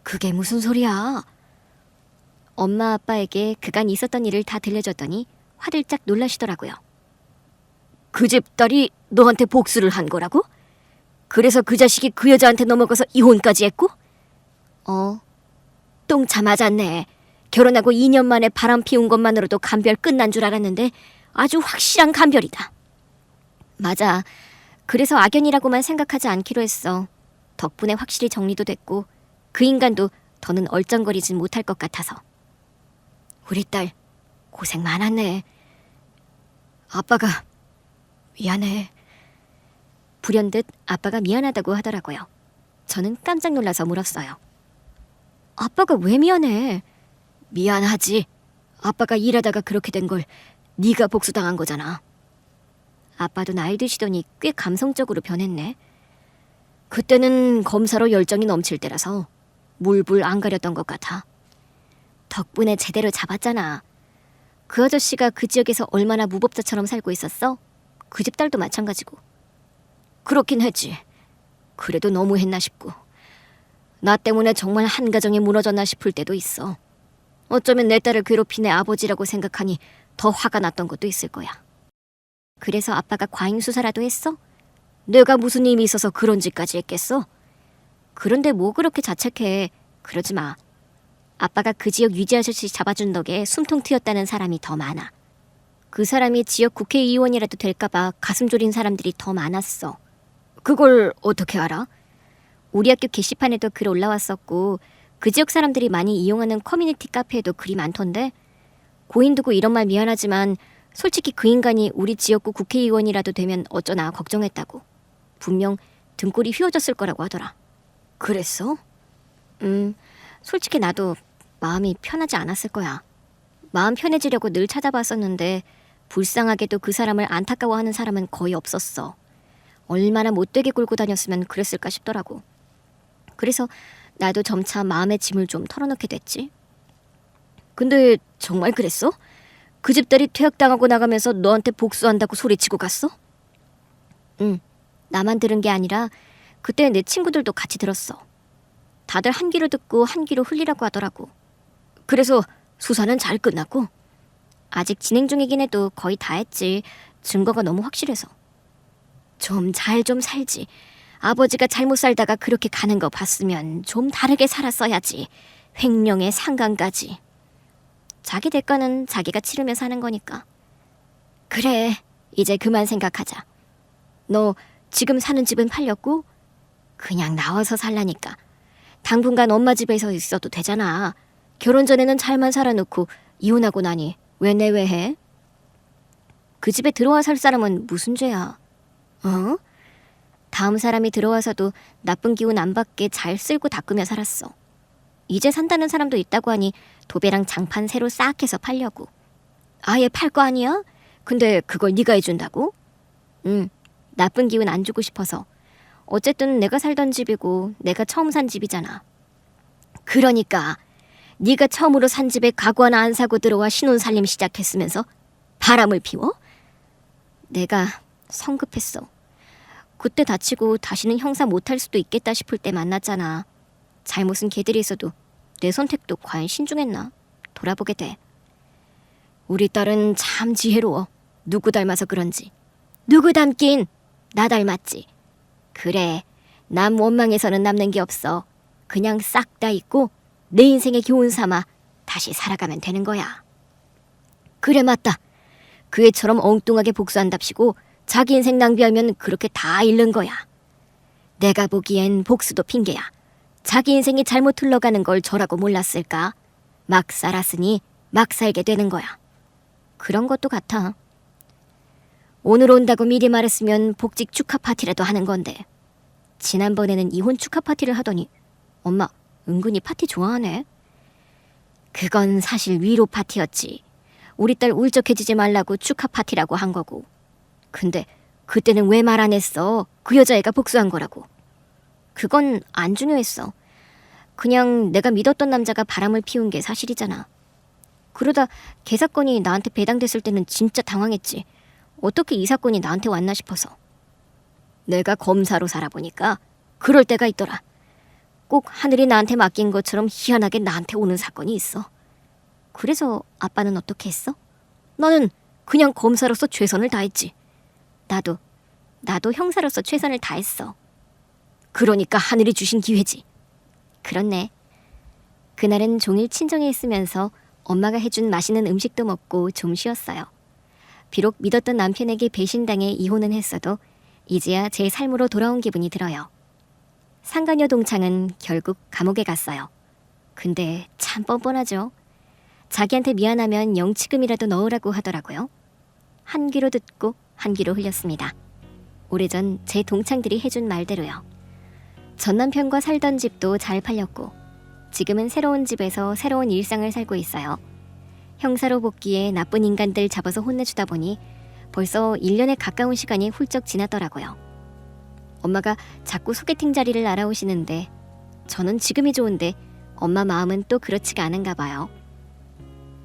그게 무슨 소리야? 엄마 아빠에게 그간 있었던 일을 다 들려줬더니 화들짝 놀라시더라고요. 그 집 딸이 너한테 복수를 한 거라고? 그래서 그 자식이 그 여자한테 넘어가서 이혼까지 했고? 똥차 맞았네. 결혼하고 2년 만에 바람 피운 것만으로도 감별 끝난 줄 알았는데 아주 확실한 감별이다. 맞아. 그래서 악연이라고만 생각하지 않기로 했어. 덕분에 확실히 정리도 됐고 그 인간도 더는 얼쩡거리진 못할 것 같아서. 우리 딸 고생 많았네. 아빠가 미안해. 불현듯 아빠가 미안하다고 하더라고요. 저는 깜짝 놀라서 물었어요. 아빠가 왜 미안해? 미안하지. 아빠가 일하다가 그렇게 된 걸 네가 복수당한 거잖아. 아빠도 나이 드시더니 꽤 감성적으로 변했네. 그때는 검사로 열정이 넘칠 때라서 물불 안 가렸던 것 같아. 덕분에 제대로 잡았잖아. 그 아저씨가 그 지역에서 얼마나 무법자처럼 살고 있었어? 그 집 딸도 마찬가지고. 그렇긴 했지. 그래도 너무했나 싶고. 나 때문에 정말 한 가정이 무너졌나 싶을 때도 있어. 어쩌면 내 딸을 괴롭힌 내 아버지라고 생각하니 더 화가 났던 것도 있을 거야. 그래서 아빠가 과잉 수사라도 했어? 내가 무슨 힘이 있어서 그런 짓까지 했겠어? 그런데 뭐 그렇게 자책해. 그러지 마. 아빠가 그 지역 유지 아저씨 잡아준 덕에 숨통 트였다는 사람이 더 많아. 그 사람이 지역 국회의원이라도 될까봐 가슴 졸인 사람들이 더 많았어. 그걸 어떻게 알아? 우리 학교 게시판에도 글 올라왔었고 그 지역 사람들이 많이 이용하는 커뮤니티 카페에도 글이 많던데 고인 두고 이런 말 미안하지만 솔직히 그 인간이 우리 지역구 국회의원이라도 되면 어쩌나 걱정했다고. 분명 등골이 휘어졌을 거라고 하더라. 그랬어? 솔직히 나도 마음이 편하지 않았을 거야. 마음 편해지려고 늘 찾아봤었는데 불쌍하게도 그 사람을 안타까워하는 사람은 거의 없었어. 얼마나 못되게 굴고 다녔으면 그랬을까 싶더라고. 그래서 나도 점차 마음의 짐을 좀 털어놓게 됐지. 근데 정말 그랬어? 그 집딸이 퇴학당하고 나가면서 너한테 복수한다고 소리치고 갔어? 응, 나만 들은 게 아니라 그때 내 친구들도 같이 들었어. 다들 한 귀로 듣고 한 귀로 흘리라고 하더라고. 그래서 수사는 잘 끝났고? 아직 진행 중이긴 해도 거의 다 했지. 증거가 너무 확실해서. 좀 잘 좀 살지. 아버지가 잘못 살다가 그렇게 가는 거 봤으면 좀 다르게 살았어야지. 횡령에 상간까지. 자기 대가는 자기가 치르면서 하는 거니까. 그래, 이제 그만 생각하자. 너 지금 사는 집은 팔렸고? 그냥 나와서 살라니까. 당분간 엄마 집에서 있어도 되잖아. 결혼 전에는 잘만 살아놓고 이혼하고 나니 왜 내외해? 그 집에 들어와 살 사람은 무슨 죄야? 어? 다음 사람이 들어와서도 나쁜 기운 안 받게 잘 쓸고 닦으며 살았어. 이제 산다는 사람도 있다고 하니 도배랑 장판 새로 싹 해서 팔려고. 아예 팔 거 아니야? 근데 그걸 네가 해준다고? 응, 나쁜 기운 안 주고 싶어서. 어쨌든 내가 살던 집이고 내가 처음 산 집이잖아. 그러니까 네가 처음으로 산 집에 가구 하나 안 사고 들어와 신혼살림 시작했으면서 바람을 피워? 내가 성급했어. 그때 다치고 다시는 형사 못할 수도 있겠다 싶을 때 만났잖아. 잘못은 걔들이 있어도 내 선택도 과연 신중했나? 돌아보게 돼. 우리 딸은 참 지혜로워. 누구 닮아서 그런지. 누구 닮긴? 나 닮았지. 그래, 남 원망해서는 남는 게 없어. 그냥 싹 다 잊고 내 인생의 교훈 삼아 다시 살아가면 되는 거야. 그래, 맞다. 그 애처럼 엉뚱하게 복수한답시고 자기 인생 낭비하면 그렇게 다 잃는 거야. 내가 보기엔 복수도 핑계야. 자기 인생이 잘못 흘러가는 걸 저라고 몰랐을까? 막 살았으니 막 살게 되는 거야. 그런 것도 같아. 오늘 온다고 미리 말했으면 복직 축하 파티라도 하는 건데. 지난번에는 이혼 축하 파티를 하더니 엄마 은근히 파티 좋아하네. 그건 사실 위로 파티였지. 우리 딸 울적해지지 말라고 축하 파티라고 한 거고. 근데 그때는 왜 말 안 했어? 그 여자애가 복수한 거라고. 그건 안 중요했어. 그냥 내가 믿었던 남자가 바람을 피운 게 사실이잖아. 그러다 걔 사건이 나한테 배당됐을 때는 진짜 당황했지. 어떻게 이 사건이 나한테 왔나 싶어서. 내가 검사로 살아보니까 그럴 때가 있더라. 꼭 하늘이 나한테 맡긴 것처럼 희한하게 나한테 오는 사건이 있어. 그래서 아빠는 어떻게 했어? 나는 그냥 검사로서 최선을 다했지. 나도 형사로서 최선을 다했어. 그러니까 하늘이 주신 기회지. 그렇네. 그날은 종일 친정에 있으면서 엄마가 해준 맛있는 음식도 먹고 좀 쉬었어요. 비록 믿었던 남편에게 배신당해 이혼은 했어도 이제야 제 삶으로 돌아온 기분이 들어요. 상가녀 동창은 결국 감옥에 갔어요. 근데 참 뻔뻔하죠. 자기한테 미안하면 영치금이라도 넣으라고 하더라고요. 한 귀로 듣고 한 귀로 흘렸습니다. 오래전 제 동창들이 해준 말대로요. 전 남편과 살던 집도 잘 팔렸고 지금은 새로운 집에서 새로운 일상을 살고 있어요. 형사로 복귀해 나쁜 인간들 잡아서 혼내주다 보니 벌써 1년에 가까운 시간이 훌쩍 지났더라고요. 엄마가 자꾸 소개팅 자리를 알아오시는데 저는 지금이 좋은데 엄마 마음은 또 그렇지가 않은가 봐요.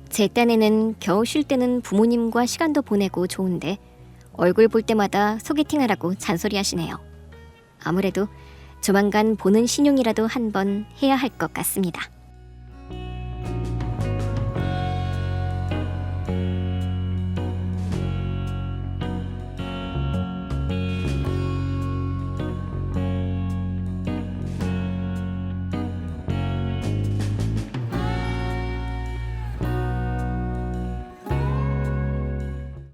제 딴에는 겨우 쉴 때는 부모님과 시간도 보내고 좋은데 얼굴 볼 때마다 소개팅하라고 잔소리하시네요. 아무래도 조만간 보는 신용이라도 한번 해야 할 것 같습니다.